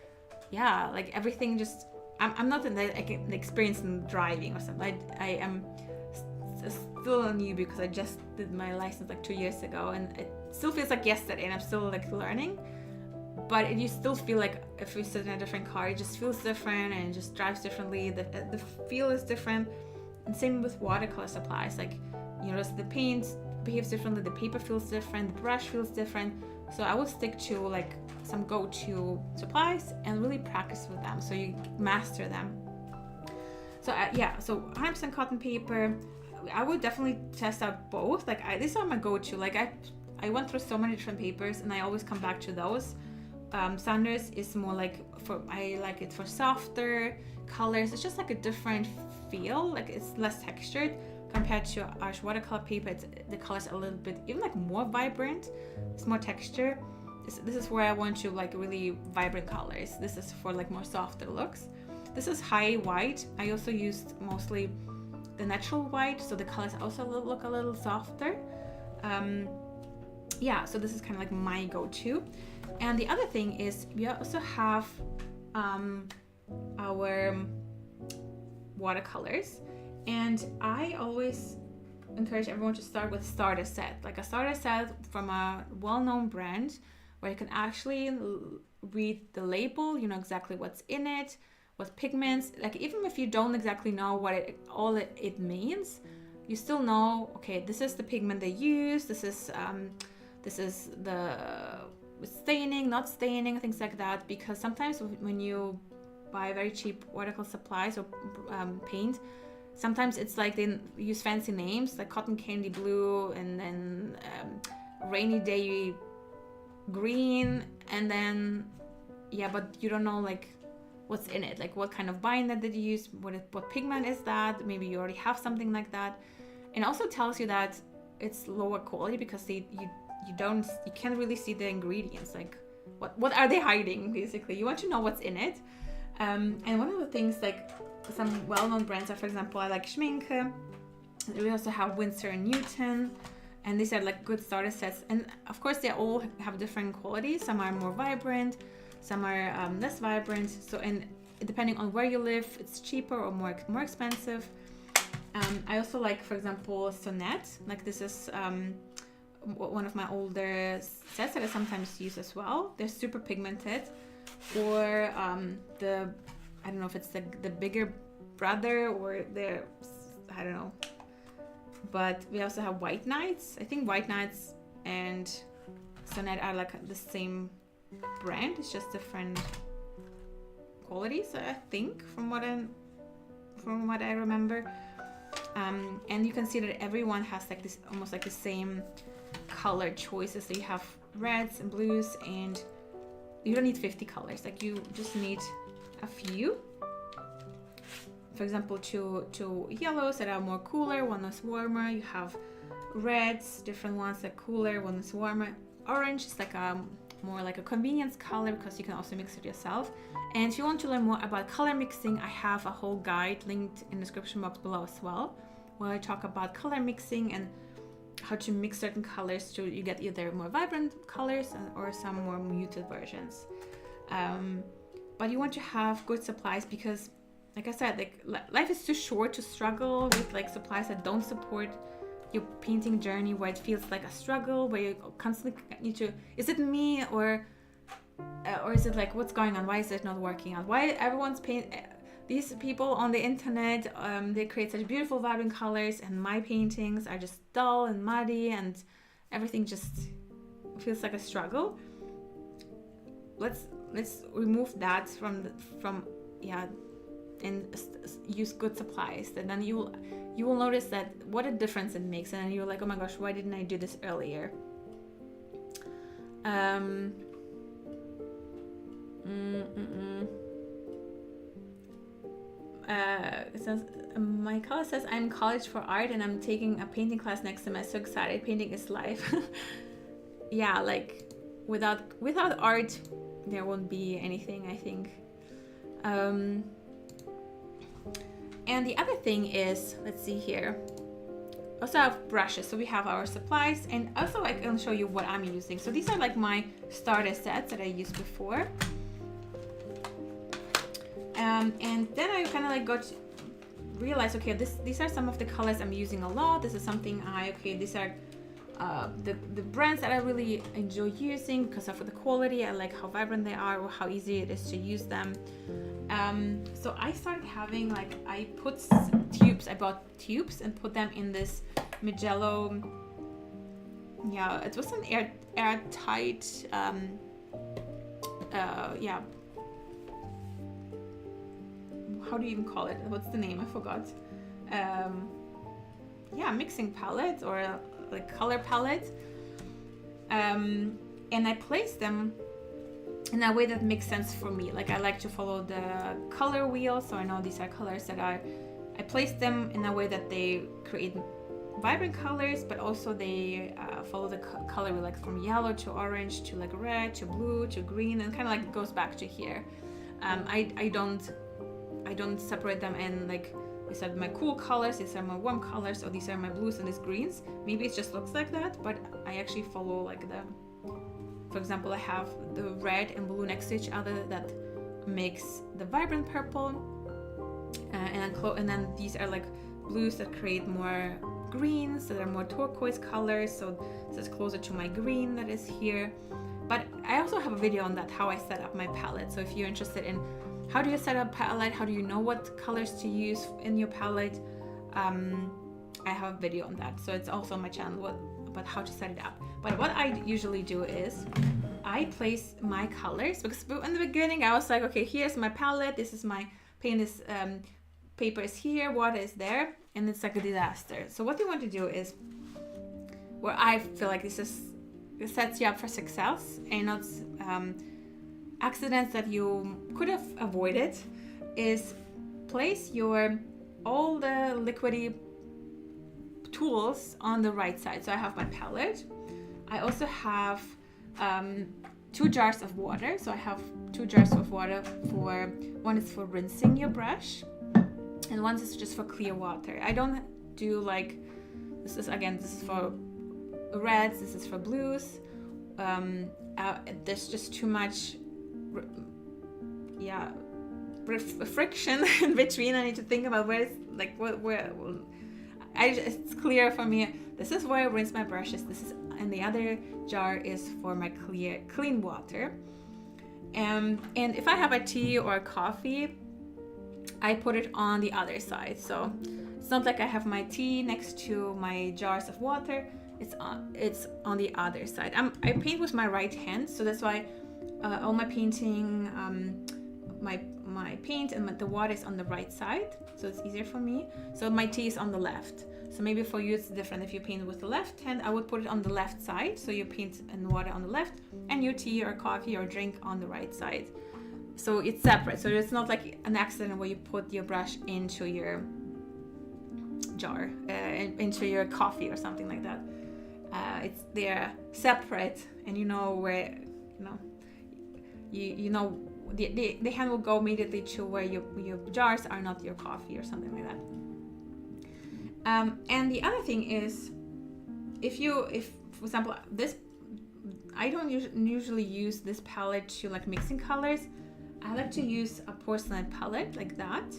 yeah, like everything just, I'm not in the experience in driving or something. I am still new because I just did my license like 2 years ago, and it still feels like yesterday, and I'm still like learning. But you still feel like if you sit in a different car, it just feels different and it just drives differently. The feel is different. And same with watercolor supplies. Like, you notice the paint behaves differently, the paper feels different, the brush feels different. So I will stick to like some go-to supplies and really practice with them so you master them. So so 100% cotton paper. I would definitely test out both. Like these are my go-to. Like I went through so many different papers, and I always come back to those. Sanders is more like I like it for softer colors. It's just like a different feel. Like it's less textured compared to Arch watercolor paper. The colors are a little bit even like more vibrant. It's more texture. This is where I want to like really vibrant colors. This is for like more softer looks. This is high white. I also used mostly the natural white, so the colors also look a little softer. So this is kind of like my go-to. And the other thing is we also have our watercolors, and I always encourage everyone to start with starter set, like a starter set from a well-known brand where you can actually read the label, you know exactly what's in it, what pigments, like even if you don't exactly know what it means, you still know, okay, this is the pigment they use, this is the staining, not staining, things like that. Because sometimes when you buy very cheap watercolor supplies or paint, sometimes it's like they use fancy names like cotton candy blue, and then rainy day green, and then but you don't know like what's in it, like what kind of binder did you use, what pigment is that, maybe you already have something like that. And also tells you that it's lower quality because you can't really see the ingredients, like what are they hiding. Basically you want to know what's in it. And one of the things, like some well-known brands are, for example, I like Schminke. We also have Winsor & Newton, and these are like good starter sets. And of course they all have different qualities. Some are more vibrant, some are less vibrant. So, and depending on where you live, it's cheaper or more expensive. I also like, for example, Sonnet. Like this is one of my older sets that I sometimes use as well. They're super pigmented. Or I don't know if it's the bigger brother or I don't know. But we also have White Nights. I think White Nights and Sonnet are like the same brand. It's just different qualities, I think, from what I remember. And you can see that everyone has like this, almost like the same color choices. So you have reds and blues, and you don't need 50 colors. Like you just need a few. For example, two yellows that are more cooler, one is warmer. You have reds, different ones that are cooler, one is warmer. Orange is like more like a convenience color because you can also mix it yourself. And if you want to learn more about color mixing, I have a whole guide linked in the description box below as well, where I talk about color mixing and how to mix certain colors so you get either more vibrant colors or some more muted versions. But you want to have good supplies because, like I said, like life is too short to struggle with like supplies that don't support your painting journey, where it feels like a struggle, where you constantly need to, is it me or is it like what's going on? Why is it not working out? Why everyone's these people on the internet, they create such beautiful vibrant colors, and my paintings are just dull and muddy, and everything just feels like a struggle. Let's remove that from and use good supplies. And then you will notice that what a difference it makes, and then you're like, oh my gosh, why didn't I do this earlier? It says, my colleague says, I'm in college for art and I'm taking a painting class next semester. So excited, painting is life. Yeah, like without art there won't be anything, I think. And the other thing is, let's see here, also have brushes. So we have our supplies, and also I can show you what I'm using. So these are like my starter sets that I used before. And then I kind of like got to realize, okay, these are some of the colors I'm using a lot. This is something these are the brands that I really enjoy using because of the quality. I like how vibrant they are or how easy it is to use them. So I started having I bought tubes and put them in this Mijello. Yeah, it was an airtight. How do you even call it? What's the name? I forgot. Mixing palette or like color palette. And I placed them in a way that makes sense for me. Like I like to follow the color wheel, so I know these are colors that I placed them in a way that they create vibrant colors, but also they follow the color wheel, like from yellow to orange to like red to blue to green, and kind of like goes back to here. I don't separate them in like, these are my cool colors, these are my warm colors, or these are my blues and these greens. Maybe it just looks like that, but I actually follow like for example, I have the red and blue next to each other that makes the vibrant purple, and then these are like blues that create more greens that are more turquoise colors, so this is closer to my green that is here. But I also have a video on that, how I set up my palette. So if you're interested in how do you set up palette, how do you know what colors to use in your palette, I have a video on that, so it's also on my channel about how to set it up. But what I usually do is I place my colors, because in the beginning I was like, okay, here's my palette, this is my paint, this paper is here, water is there, and it's like a disaster. So what you want to do is, where I feel like it sets you up for success and not accidents that you could have avoided, is place all the liquidy tools on the right side. So I have my palette. I also have 2 jars of water. So I have 2 jars of water, one is for rinsing your brush and one is just for clear water. I don't do like, this is for reds, this is for blues. There's just too much friction in between. I need to think about it's clear for me. This is where I rinse my brushes. And the other jar is for my clean water. And if I have a tea or a coffee, I put it on the other side. So it's not like I have my tea next to my jars of water. It's on the other side. I paint with my right hand, so that's why all my painting, my paint and the water is on the right side, so it's easier for me. So my tea is on the left. So maybe for you it's different. If you paint with the left hand, I would put it on the left side. So you paint and water on the left, and your tea or coffee or drink on the right side. So it's separate. So it's not like an accident where you put your brush into your jar, into your coffee or something like that. They're separate, and you know where, the hand will go immediately to where your jars are, not your coffee or something like that. And the other thing is, if for example, I don't usually use this palette to like mixing colors. I like to use a porcelain palette like that,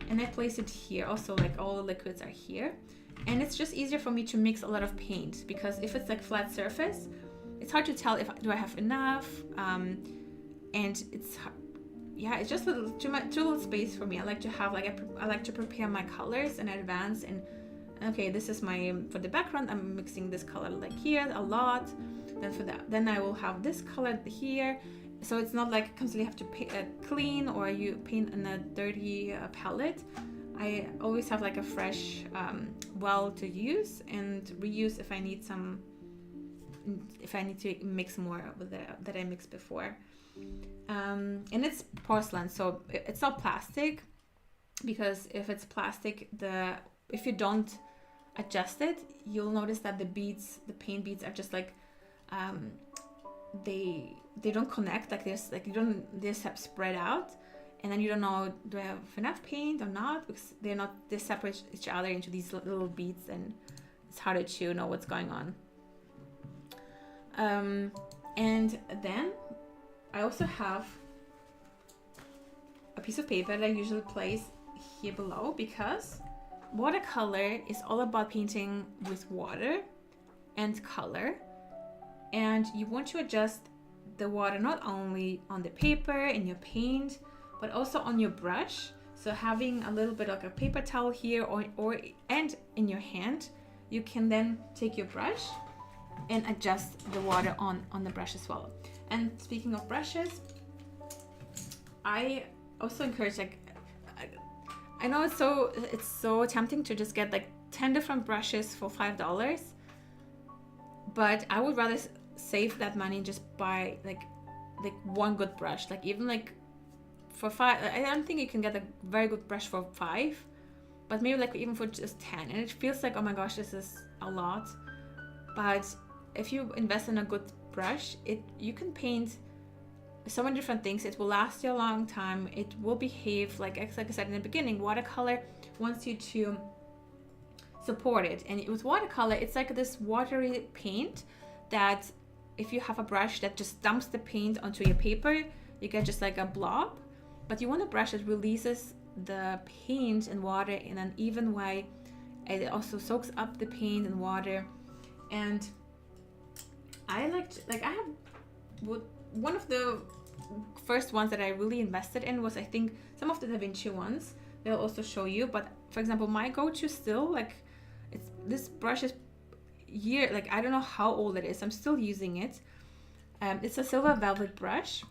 and I place it here. Also, like all the liquids are here, and it's just easier for me to mix a lot of paint, because if it's like flat surface, it's hard to tell do I have enough, and it's just too little space for me. I like to have I like to prepare my colors in advance, and okay, this is for the background, I'm mixing this color like here a lot, then I will have this color here. So it's not like constantly have to clean or you paint in a dirty palette. I always have like a fresh well to use and reuse if I need to mix more with that I mixed before. And it's porcelain, so it's not plastic, because if it's plastic, if you don't adjust it, you'll notice that the paint beads are just like they don't connect, like they just have spread out, and then you don't know, do I have enough paint or not, because they separate each other into these little beads, and it's harder to know what's going on. And then I also have a piece of paper that I usually place here below, because watercolor is all about painting with water and color, and you want to adjust the water not only on the paper in your paint, but also on your brush. So having a little bit like a paper towel here and in your hand, you can then take your brush and adjust the water on the brush as well. And speaking of brushes, I also encourage, like, I know it's so tempting to just get like 10 different brushes for $5, but I would rather save that money and just buy like one good brush. Like even like for $5, I don't think you can get a very good brush for $5, but maybe like even for just 10, and it feels like, oh my gosh, this is a lot. But if you invest in a good brush, you can paint so many different things. It will last you a long time. It will behave like I said in the beginning, watercolor wants you to support it. And with watercolor, it's like this watery paint that if you have a brush that just dumps the paint onto your paper, you get just like a blob. But you want a brush that releases the paint and water in an even way. It also soaks up the paint and water. And I have one of the first ones that I really invested in was, I think, some of the Da Vinci ones. They'll also show you. But for example, my go-to still, like, this brush is I don't know how old it is. I'm still using it. It's a silver velvet brush,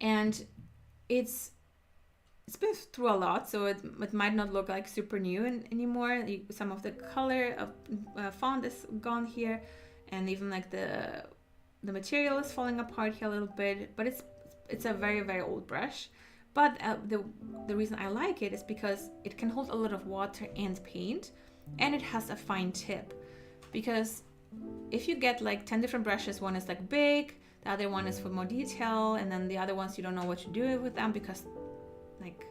and it's been through a lot, so it might not look like super new anymore. Some of the color of font is gone here, and even like the material is falling apart here a little bit. But it's a very, very old brush. But the reason I like it is because it can hold a lot of water and paint, and it has a fine tip. Because if you get like 10 different brushes, one is like big, the other one is for more detail, and then the other ones you don't know what to do with them because like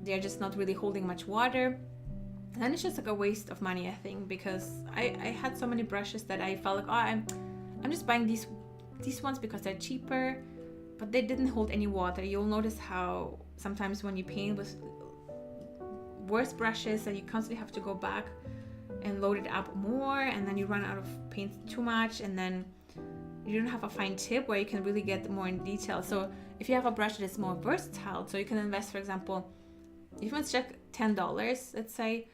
they're just not really holding much water, and then it's just like a waste of money, I think. Because I had so many brushes that I felt like, oh, I'm just buying these ones because they're cheaper, but they didn't hold any water. You'll notice how sometimes when you paint with worse brushes, that you constantly have to go back and load it up more, and then you run out of paint too much, and then you don't have a fine tip where you can really get more in detail. So if you have a brush that is more versatile, so you can invest, for example, if it's just $10, let's say,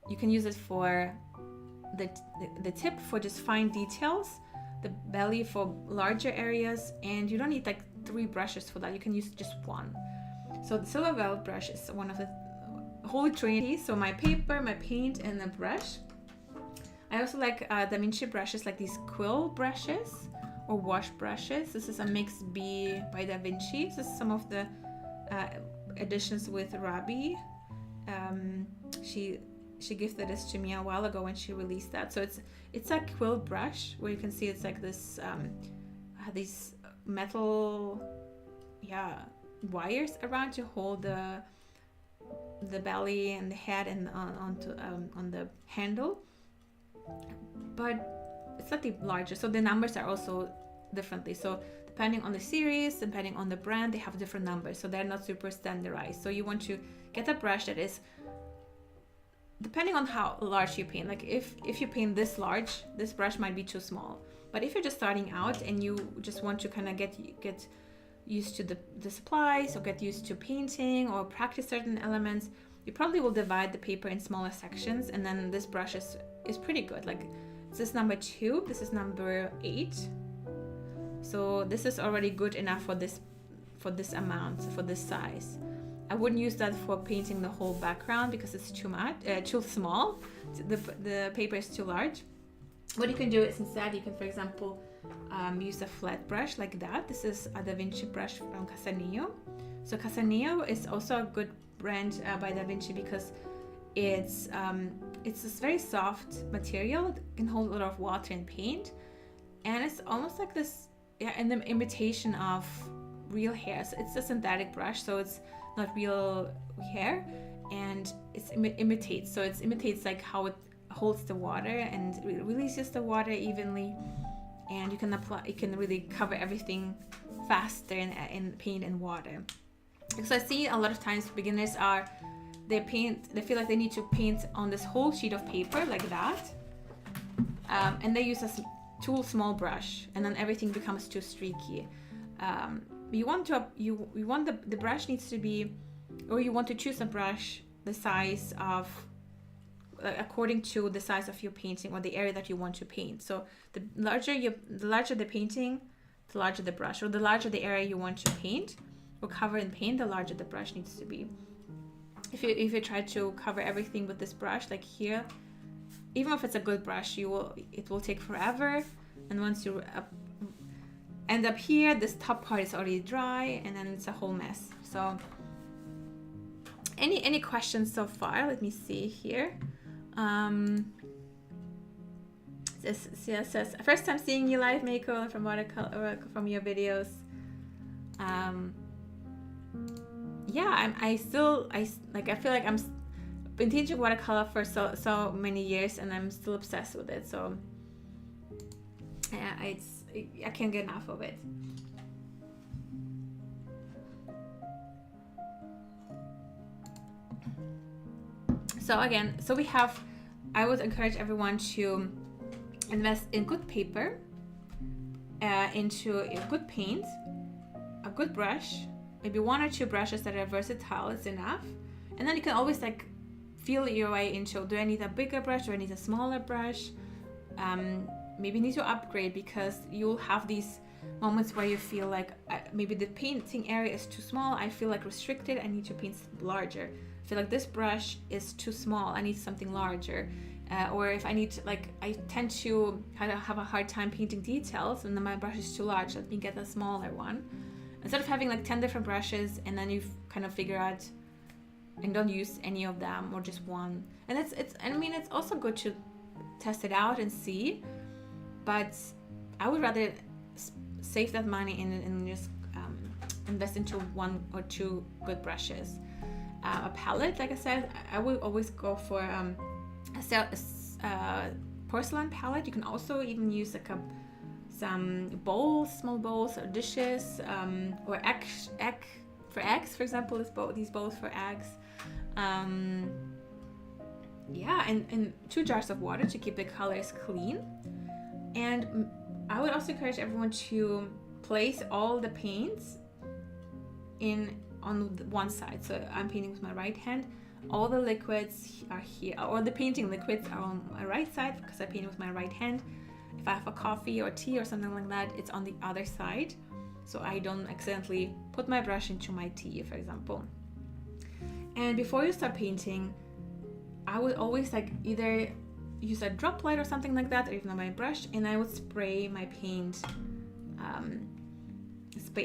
you can use it for the tip for just fine details, the belly for larger areas, and you don't need like 3 brushes for that. You can use just one. So the silver velvet brush is one of the holy trinity. So my paper, my paint, and the brush. I also like Da Vinci brushes, like these quill brushes or wash brushes. This is a Mix B by Da Vinci. This is some of the editions with Rabi. She gifted this to me a while ago when she released that. So it's a quill brush where you can see it's like this these metal wires around to hold the belly and the head and on the handle, but it's slightly larger, so the numbers are also differently. So depending on the series, depending on the brand, they have different numbers, so they're not super standardized. So you want to get a brush that is depending on how large you paint. Like if you paint this large, this brush might be too small. But if you're just starting out and you just want to kind of get used to the supplies, or get used to painting, or practice certain elements, you probably will divide the paper in smaller sections, and then this brush is pretty good. Like this is number 2, this is number 8, so this is already good enough for this amount, for this size. I wouldn't use that for painting the whole background because it's too small. The paper is too large. What you can do is instead, you can, for example, use a flat brush like that. This is a Da Vinci brush from Casaneo. So Casaneo is also a good brand by Da Vinci because it's this very soft material. It can hold a lot of water and paint, and it's almost like this, in the imitation of real hair. So it's a synthetic brush, so it's not real hair, and it imitates. So it imitates like how it holds the water and releases the water evenly, and you can really cover everything faster in paint and water. Because I see a lot of times beginners they feel like they need to paint on this whole sheet of paper like that, and they use a too small brush, and then everything becomes too streaky. You want the brush needs to be, or you want to choose a brush the size of according to the size of your painting or the area that you want to paint. So the larger the painting, the larger the brush, or the larger the area you want to paint or cover in paint, the larger the brush needs to be. If you try to cover everything with this brush, like here, even if it's a good brush, it will take forever. And once you end up here, this top part is already dry, and then it's a whole mess. So any questions so far? Let me see here. This says first time seeing you live, Mako, from Watercolor, from your videos. Yeah, I feel like I'm been teaching watercolor for so many years, and I'm still obsessed with it. So yeah, I can't get enough of it. So again, I would encourage everyone to invest in good paper, into a good paint, a good brush, maybe 1 or 2 brushes that are versatile is enough. And then you can always like feel your way into, do I need a bigger brush, do I need a smaller brush? Maybe need to upgrade, because you'll have these moments where you feel like maybe the painting area is too small, I feel like restricted, I need to paint larger. I feel like this brush is too small, I need something larger. Or if I tend to kind of have a hard time painting details, and then my brush is too large, let me get a smaller one. Instead of having like 10 different brushes, and then you kind of figure out and don't use any of them, or just one. And it's also good to test it out and see, but I would rather save that money and just invest into 1 or 2 good brushes. A palette, like I said, I will always go for a porcelain palette. You can also even use like some bowls, small bowls, or dishes, or eggs, for example, these bowls for eggs. Yeah, and 2 jars of water to keep the colors clean. And I would also encourage everyone to place all the paints on one side. So I'm painting with my right hand. All the liquids are here, or the painting liquids are on my right side, because I paint with my right hand. If I have a coffee or tea or something like that, it's on the other side, so I don't accidentally put my brush into my tea, for example. And before you start painting, I would always either use a drop light or something like that, or even on my brush, and I would spray my paint,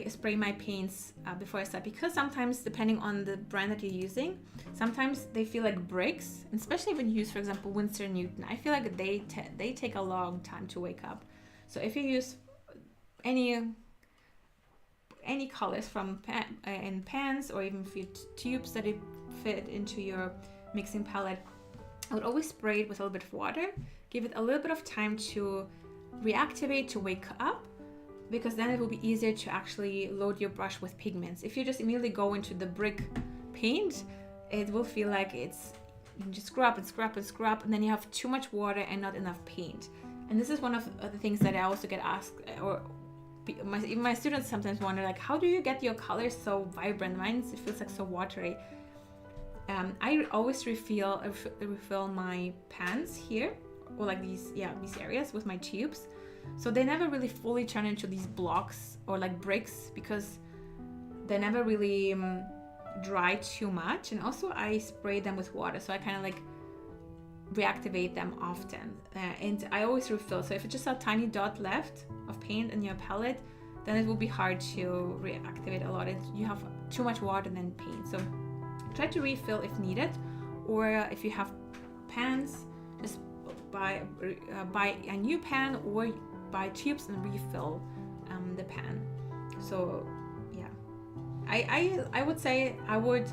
spray my paints before I start, because sometimes, depending on the brand that you're using, sometimes they feel like bricks, especially when you use, for example, Winsor & Newton. I feel like they take a long time to wake up. So if you use any colors from in pans, or even tubes that fit into your mixing palette, I would always spray it with a little bit of water, give it a little bit of time to reactivate, to wake up, because then it will be easier to actually load your brush with pigments. If you just immediately go into the brick paint, it will feel like you can just scrub and scrub and scrub, and then you have too much water and not enough paint. And this is one of the things that I also get asked, or even my students sometimes wonder, like, how do you get your colors so vibrant? Mine, it feels like so watery. I always refill my pans here, or like these areas with my tubes, so they never really fully turn into these blocks or like bricks, because they never really dry too much. And also I spray them with water, so I kind of like reactivate them often, and I always refill. So if it's just a tiny dot left of paint in your palette, then it will be hard to reactivate a lot. You have too much water than paint, so try to refill if needed. Or if you have pans, just buy a new pan, or buy tubes and refill the pan. So yeah, I would say I would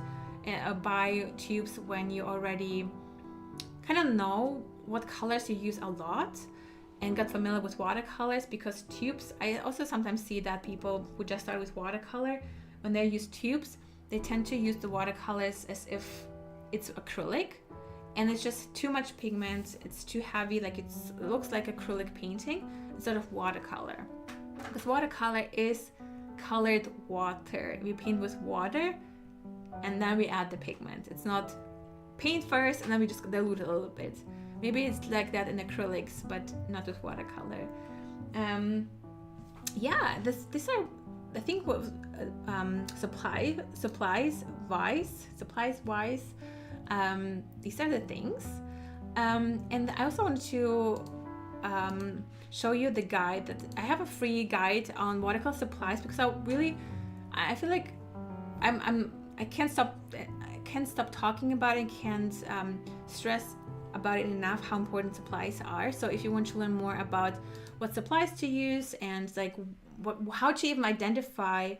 buy tubes when you already kind of know what colors you use a lot and get familiar with watercolors, because tubes, I also sometimes see that people who just start with watercolor, when they use tubes, they tend to use the watercolors as if it's acrylic, and it's just too much pigment, it's too heavy, like it looks like acrylic painting instead of watercolor. Because watercolor is colored water. We paint with water and then we add the pigment. It's not paint first and then we just dilute it a little bit. Maybe it's like that in acrylics, but not with watercolor. Yeah, these are, I think, what supplies wise. These are the things. And I also want to show you the guide that I have, a free guide on watercolor supplies, because I feel like I can't stop talking about it. Can't stress about it enough how important supplies are. So if you want to learn more about what supplies to use and like how to even identify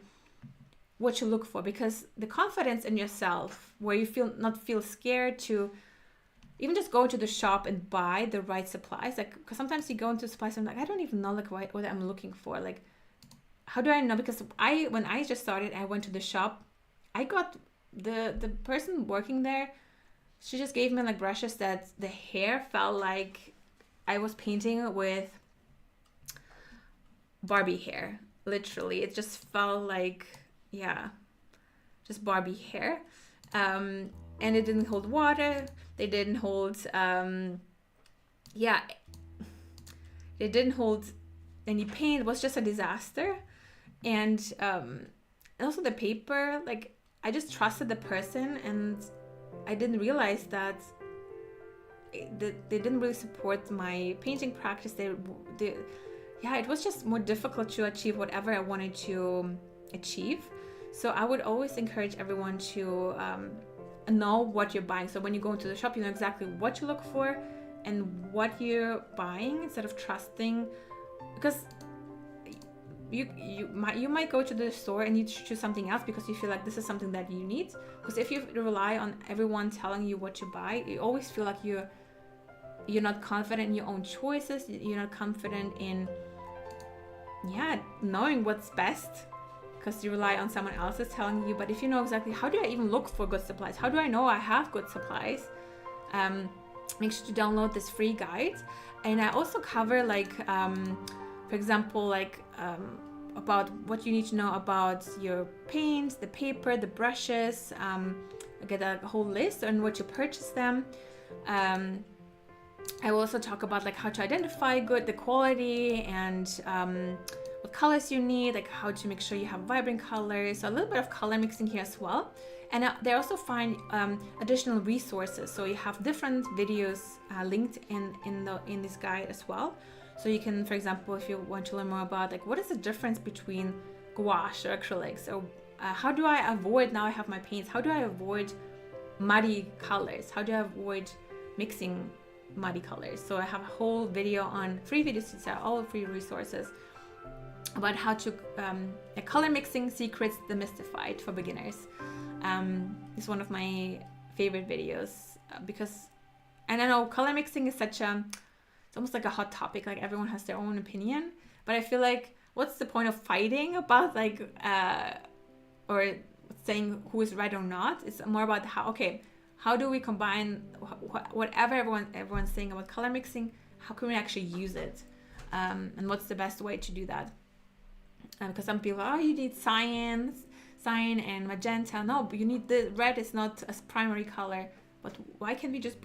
what you look for, because the confidence in yourself, where you not feel scared to even just go to the shop and buy the right supplies, like, because sometimes you go into supplies and I'm like, I don't even know like what I'm looking for, like how do I know? Because when I just started, I went to the shop, I got the person working there, she just gave me like brushes that the hair felt like I was painting with Barbie hair. Literally, it just felt like, yeah, just Barbie hair. And it didn't hold water. They didn't hold, it didn't hold any paint. It was just a disaster. And also the paper, like I just trusted the person, and I didn't realize that they didn't really support my painting practice. It was just more difficult to achieve whatever I wanted to achieve. So I would always encourage everyone to know what you're buying. So when you go into the shop, you know exactly what you look for and what you're buying, instead of trusting, because you might go to the store and you choose something else because you feel like this is something that you need. Because if you rely on everyone telling you what to buy, you always feel like you're not confident in your own choices. You're not confident in knowing what's best, because you rely on someone else's telling you. But if you know exactly, how do I even look for good supplies? How do I know I have good supplies? Make sure to download this free guide. And I also cover like for example, like about what you need to know about your paints, the paper, the brushes. I get a whole list on what to purchase them. I will also talk about like how to identify the quality, and what colors you need, like how to make sure you have vibrant colors. So a little bit of color mixing here as well. And they also find additional resources. So you have different videos linked in this guide as well. So you can, for example, if you want to learn more about like what is the difference between gouache or acrylics, or how do I avoid, now I have my paints, how do I avoid muddy colors? How do I avoid mixing muddy colors? So I have a whole video on free videos, these are all free resources about how to color mixing secrets demystified for beginners. It's one of my favorite videos because, and I know color mixing is it's almost like a hot topic, like everyone has their own opinion, but I feel like what's the point of fighting about like or saying who is right or not? It's more about how do we combine whatever everyone's saying about color mixing, how can we actually use it, and what's the best way to do that? Because some people, you need cyan and magenta. No, but you need the red is not a primary color. But why can't we just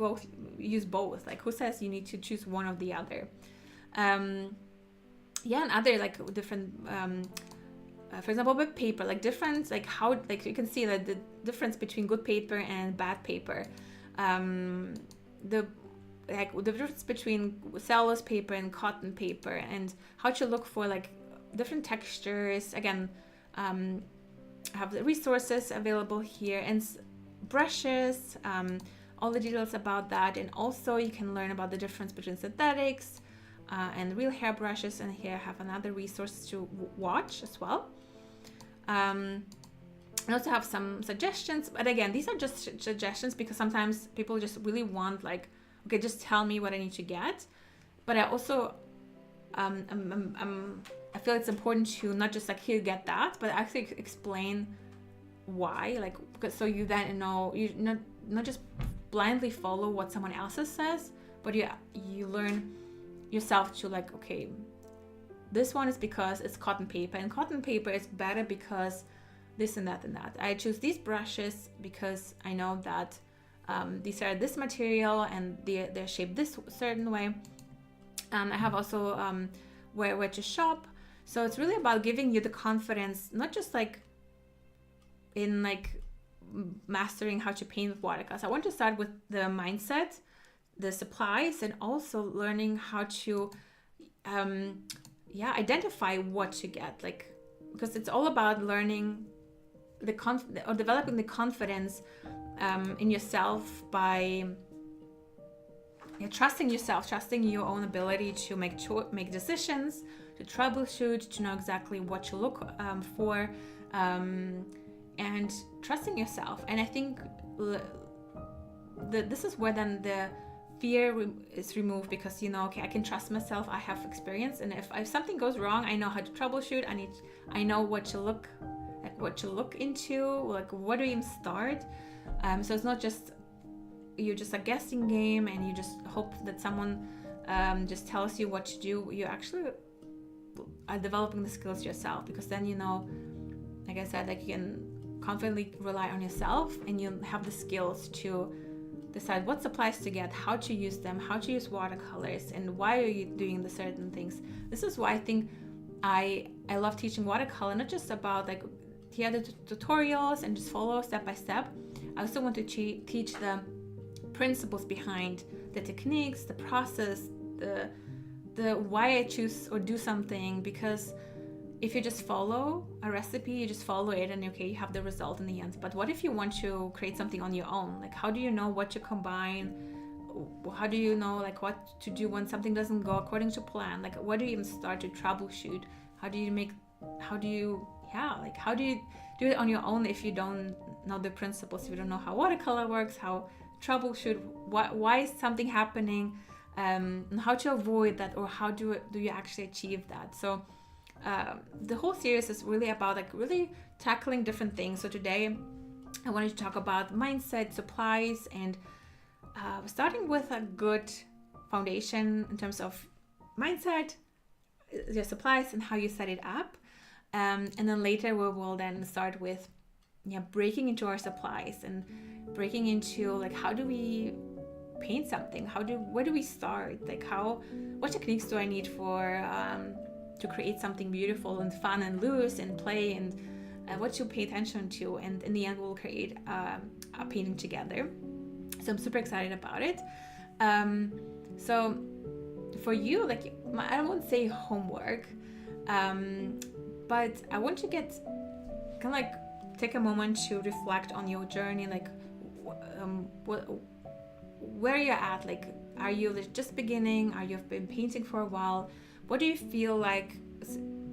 use both? Like, who says you need to choose one or the other? And other like different, for example, with paper, like different, like how, like you can see that the difference between good paper and bad paper, the difference between cellulose paper and cotton paper, and how to look for like different textures. Again, I have the resources available here, and brushes, all the details about that. And also you can learn about the difference between synthetics and real hair brushes. And here I have another resource to watch as well. I also have some suggestions, but again, these are just suggestions because sometimes people just really want like, okay, just tell me what I need to get. But I also, I feel it's important to not just like, here, get that, but actually explain why, like, because so you then know, you not just blindly follow what someone else says, but you learn yourself to like, okay, this one is because it's cotton paper, and cotton paper is better because this and that and that. I choose these brushes because I know that these are this material and they're shaped this certain way. I have also where to shop. So it's really about giving you the confidence, not just like in like mastering how to paint with watercolors. I want to start with the mindset, the supplies, and also learning how to identify what to get, like, because it's all about learning or developing the confidence in yourself by trusting yourself, trusting your own ability to make decisions, to troubleshoot, to know exactly what to look for, and trusting yourself. And I think this is where then the fear is removed, because okay, I can trust myself, I have experience, and if something goes wrong, I know how to troubleshoot. I know what to look into, like where do you even start. So it's not just you're just a guessing game and you just hope that someone just tells you what to do. You actually are developing the skills yourself, because then like I said, like you can confidently rely on yourself, and you have the skills to decide what supplies to get, how to use them, how to use watercolors, and why are you doing the certain things. This is why I think I love teaching watercolor, not just about like here are the tutorials and just follow step by step. I also want to teach the principles behind the techniques, the process, the why I choose or do something. Because if you just follow a recipe, you just follow it and okay, you have the result in the end. But what if you want to create something on your own? Like, how do you know what to combine? How do you know like what to do when something doesn't go according to plan? Like, where do you even start to troubleshoot? How do you do it on your own if you don't know the principles, if you don't know how watercolor works, how troubleshoot, why is something happening, and how to avoid that, or how do you actually achieve that? So the whole series is really about like really tackling different things. So today I wanted to talk about mindset, supplies, and starting with a good foundation in terms of mindset, your supplies, and how you set it up. And then later we will then start with breaking into our supplies and breaking into like how do we paint something, where do we start, like what techniques do I need for to create something beautiful and fun and loose and play, and what to pay attention to, and in the end we'll create a painting together. So I'm super excited about it. So for you, like I won't say homework, but I want to get kind of like take a moment to reflect on your journey, like where you're at. Like, are you just beginning? Are you've been painting for a while? What do you feel like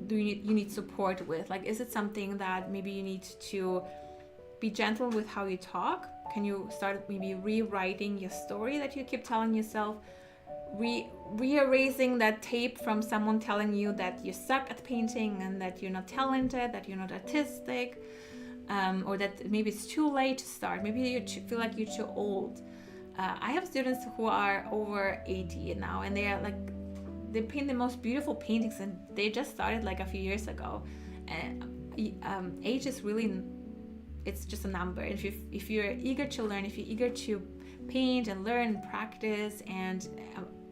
you need support with? Like, is it something that maybe you need to be gentle with how you talk? Can you start maybe rewriting your story that you keep telling yourself? Reerasing that tape from someone telling you that you suck at painting and that you're not talented, that you're not artistic, or that maybe it's too late to start. Maybe you feel like you're too old. I have students who are over 80 now, and they paint the most beautiful paintings, and they just started like a few years ago. And age is really, it's just a number. If you're eager to learn, if you're eager to paint and learn and practice and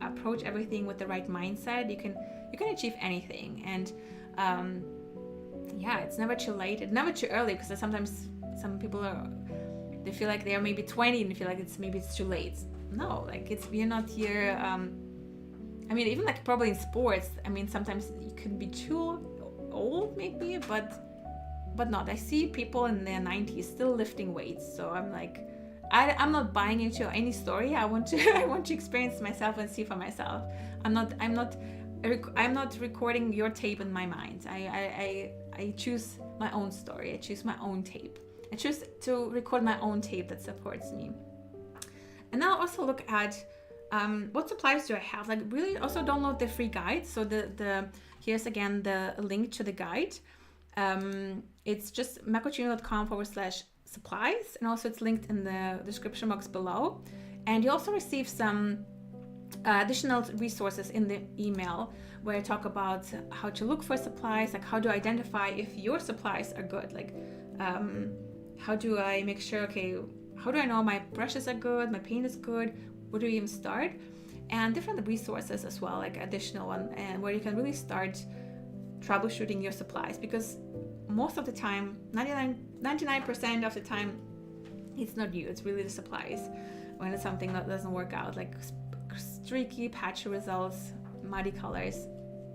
approach everything with the right mindset, you can achieve anything. And it's never too late, it's never too early, because sometimes some people they feel like they are maybe 20 and they feel like it's too late. No, like you're not here. I mean, even like probably in sports, I mean, sometimes you can be too old maybe, but not. I see people in their 90s still lifting weights, so I'm like, I'm not buying into any story. I want to experience myself and see for myself. I'm not recording your tape in my mind. I choose my own story. I choose my own tape. I choose to record my own tape that supports me. And I'll also look at what supplies do I have. Like really also download the free guide. So here's again the link to the guide. It's just macochino.com/supplies, and also it's linked in the description box below. And you also receive some additional resources in the email where I talk about how to look for supplies, like how to identify if your supplies are good, like how do I make sure, okay, how do I know my brushes are good, my paint is good, where do you even start, and different resources as well, like additional one, and where you can really start troubleshooting your supplies, because most of the time, 99% of the time, it's not you, it's really the supplies. When it's something that doesn't work out, like streaky, patchy results, muddy colors,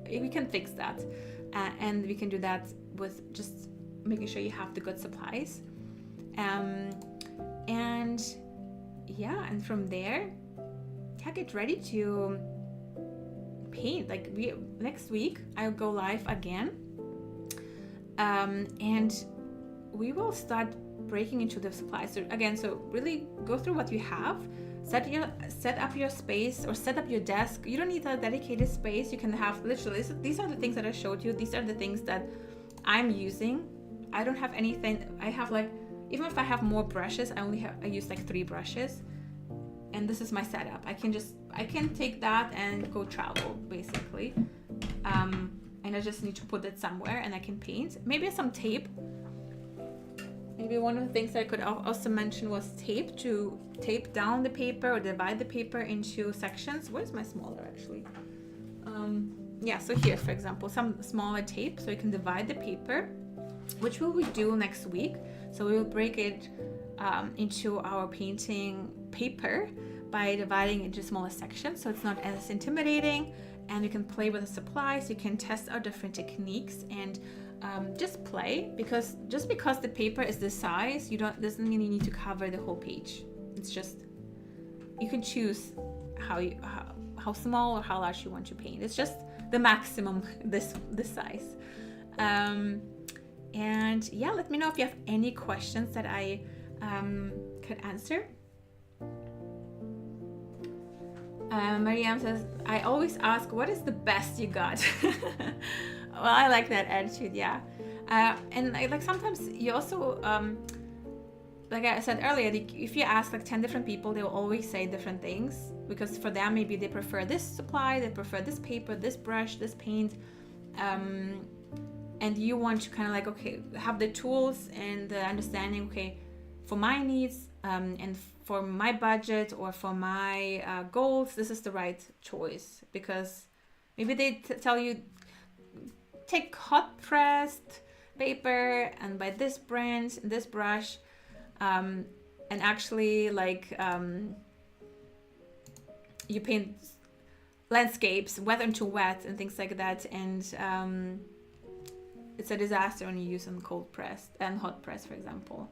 we can fix that. And we can do that with just making sure you have the good supplies. And from there, get ready to paint. Like next week, I'll go live again. And we will start breaking into the supplies. So again, so really go through what you have, set up your space or set up your desk. You don't need a dedicated space. You can have literally, these are the things that I showed you. These are the things that I'm using. I don't have anything. I have like, even if I have more brushes, I use like 3 brushes, and this is my setup. I can take that and go travel basically. And I just need to put it somewhere and I can paint. Maybe some tape. Maybe one of the things that I could also mention was tape, to tape down the paper or divide the paper into sections. Where's my smaller actually? So here, for example, some smaller tape, so you can divide the paper, which we will do next week. So we will break it into our painting paper by dividing it into smaller sections, so it's not as intimidating, and you can play with the supplies. You can test out different techniques and just play, because just because the paper is this size, doesn't mean you need to cover the whole page. It's just, you can choose how small or how large you want to paint. It's just the maximum this size. And yeah, let me know if you have any questions that I could answer. Mariam says, I always ask, what is the best you got? Well, I like that attitude, yeah. And like sometimes you also, like I said earlier, if you ask like 10 different people, they will always say different things, because for them, maybe they prefer this supply, they prefer this paper, this brush, this paint. And you want to kind of like, okay, have the tools and the understanding, okay, for my needs and for my budget or for my goals, this is the right choice. Because maybe they tell you, take hot pressed paper and buy this brand, this brush, and actually like you paint landscapes, wet into wet and things like that, and it's a disaster when you use on cold pressed and hot press, for example.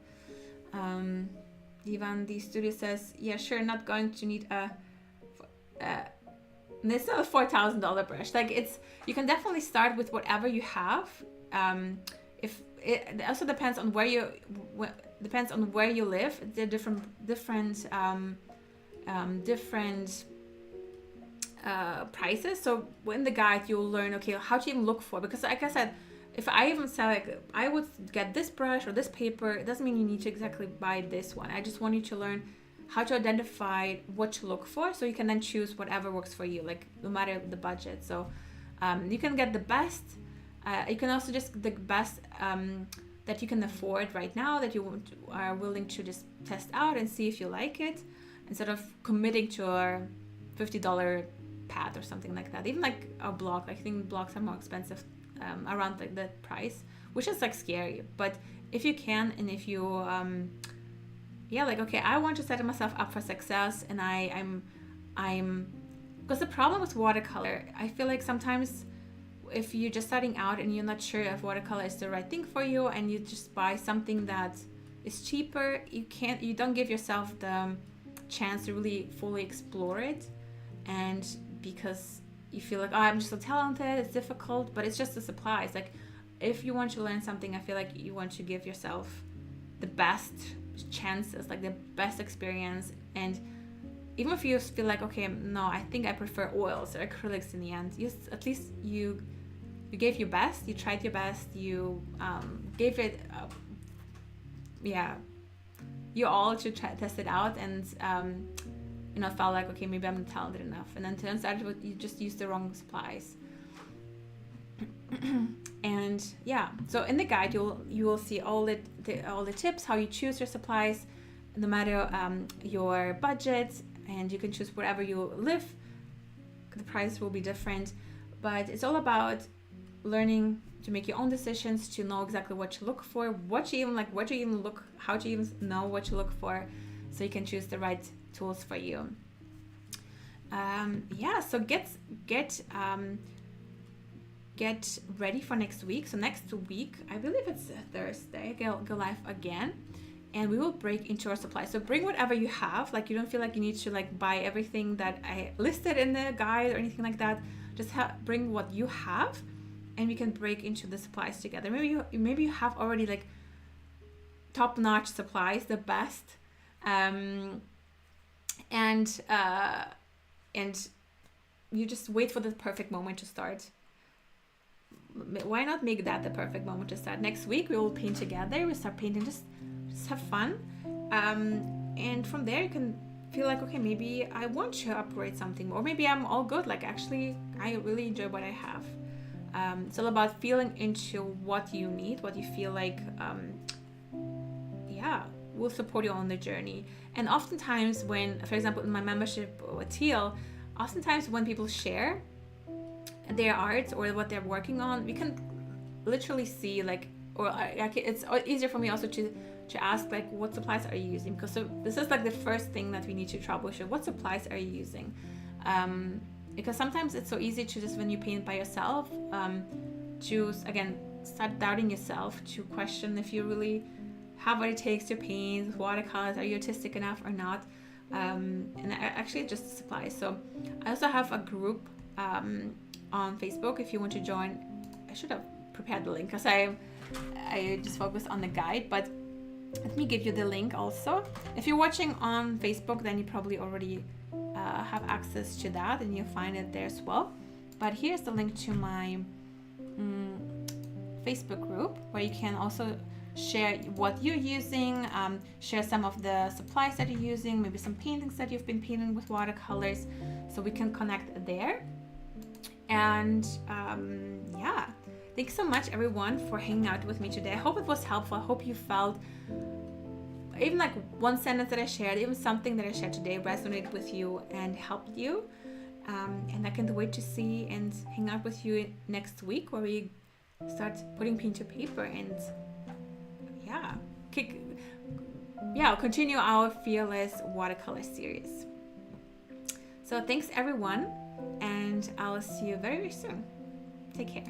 Ivan the studio says, yeah, sure, not going to need it's not a $4,000 brush. Like you can definitely start with whatever you have. If it also depends on where you live. There are different prices. So in the guide you'll learn, okay, how to even look for, because like I said, if I even say like I would get this brush or this paper, it doesn't mean you need to exactly buy this one. I just want you to learn how to identify what to look for, so you can then choose whatever works for you, like no matter the budget. So you can get the best. You can also just the best that you can afford right now, that you are willing to just test out and see if you like it, instead of committing to a $50 pad or something like that. Even like a block, I think blocks are more expensive, around like that price, which is like scary. But if you can, and if you like, okay, I want to set myself up for success, and I'm because the problem with watercolor, I feel like sometimes if you're just starting out and you're not sure if watercolor is the right thing for you, and you just buy something that is cheaper, you don't give yourself the chance to really fully explore it. And because you feel like, oh, I'm just so talented, it's difficult, but it's just the supplies. Like if you want to learn something, I feel like you want to give yourself the best chances, like the best experience. And even if you feel like, okay, no, I think I prefer oils or acrylics in the end, at least you gave your best, you tried your best, you gave it you all to test it out, and felt like, okay, maybe I'm not talented enough, and then turns out you just used the wrong supplies. And yeah, so in the guide you will see all the tips, how you choose your supplies, no matter your budget, and you can choose wherever you live. The price will be different, but it's all about learning to make your own decisions, to know exactly what to look for, how to even know what to look for, so you can choose the right tools for you. So get ready for next week. So next week, I believe it's Thursday, go live again, and we will break into our supplies. So bring whatever you have. Like, you don't feel like you need to like buy everything that I listed in the guide or anything like that. Just bring what you have, and we can break into the supplies together. Maybe you have already like top-notch supplies, the best, and you just wait for the perfect moment to start. Why not make that the perfect moment to start? Next week we will paint together. We start painting, just have fun, and from there you can feel like, okay, maybe I want to upgrade something, or maybe I'm all good. Like, actually, I really enjoy what I have. It's all about feeling into what you need, what you feel like will support you on the journey. And oftentimes when, for example, in my membership with Teal, oftentimes when people share their art or what they're working on, we can literally see like, it's easier for me also to ask, like, what supplies are you using? Because this is like the first thing that we need to troubleshoot. What supplies are you using? Because sometimes it's so easy to just, when you paint by yourself, start doubting yourself, to question if you really have what it takes to paint with watercolors. Are you artistic enough or not? And actually just supplies. So I also have a group on Facebook if you want to join. I should have prepared the link because I just focused on the guide, but let me give you the link also. If you're watching on Facebook, then you probably already have access to that, and you'll find it there as well. But here's the link to my Facebook group, where you can also share what you're using, share some of the supplies that you're using, maybe some paintings that you've been painting with watercolors, so we can connect there. And thanks so much everyone for hanging out with me today. I hope it was helpful. I hope you felt even like one sentence that I shared, even something that I shared today resonated with you and helped you. And I can't wait to see and hang out with you next week, where we start putting pen to paper and continue our Fearless Watercolor Series. So thanks everyone, and I'll see you very, very soon. Take care.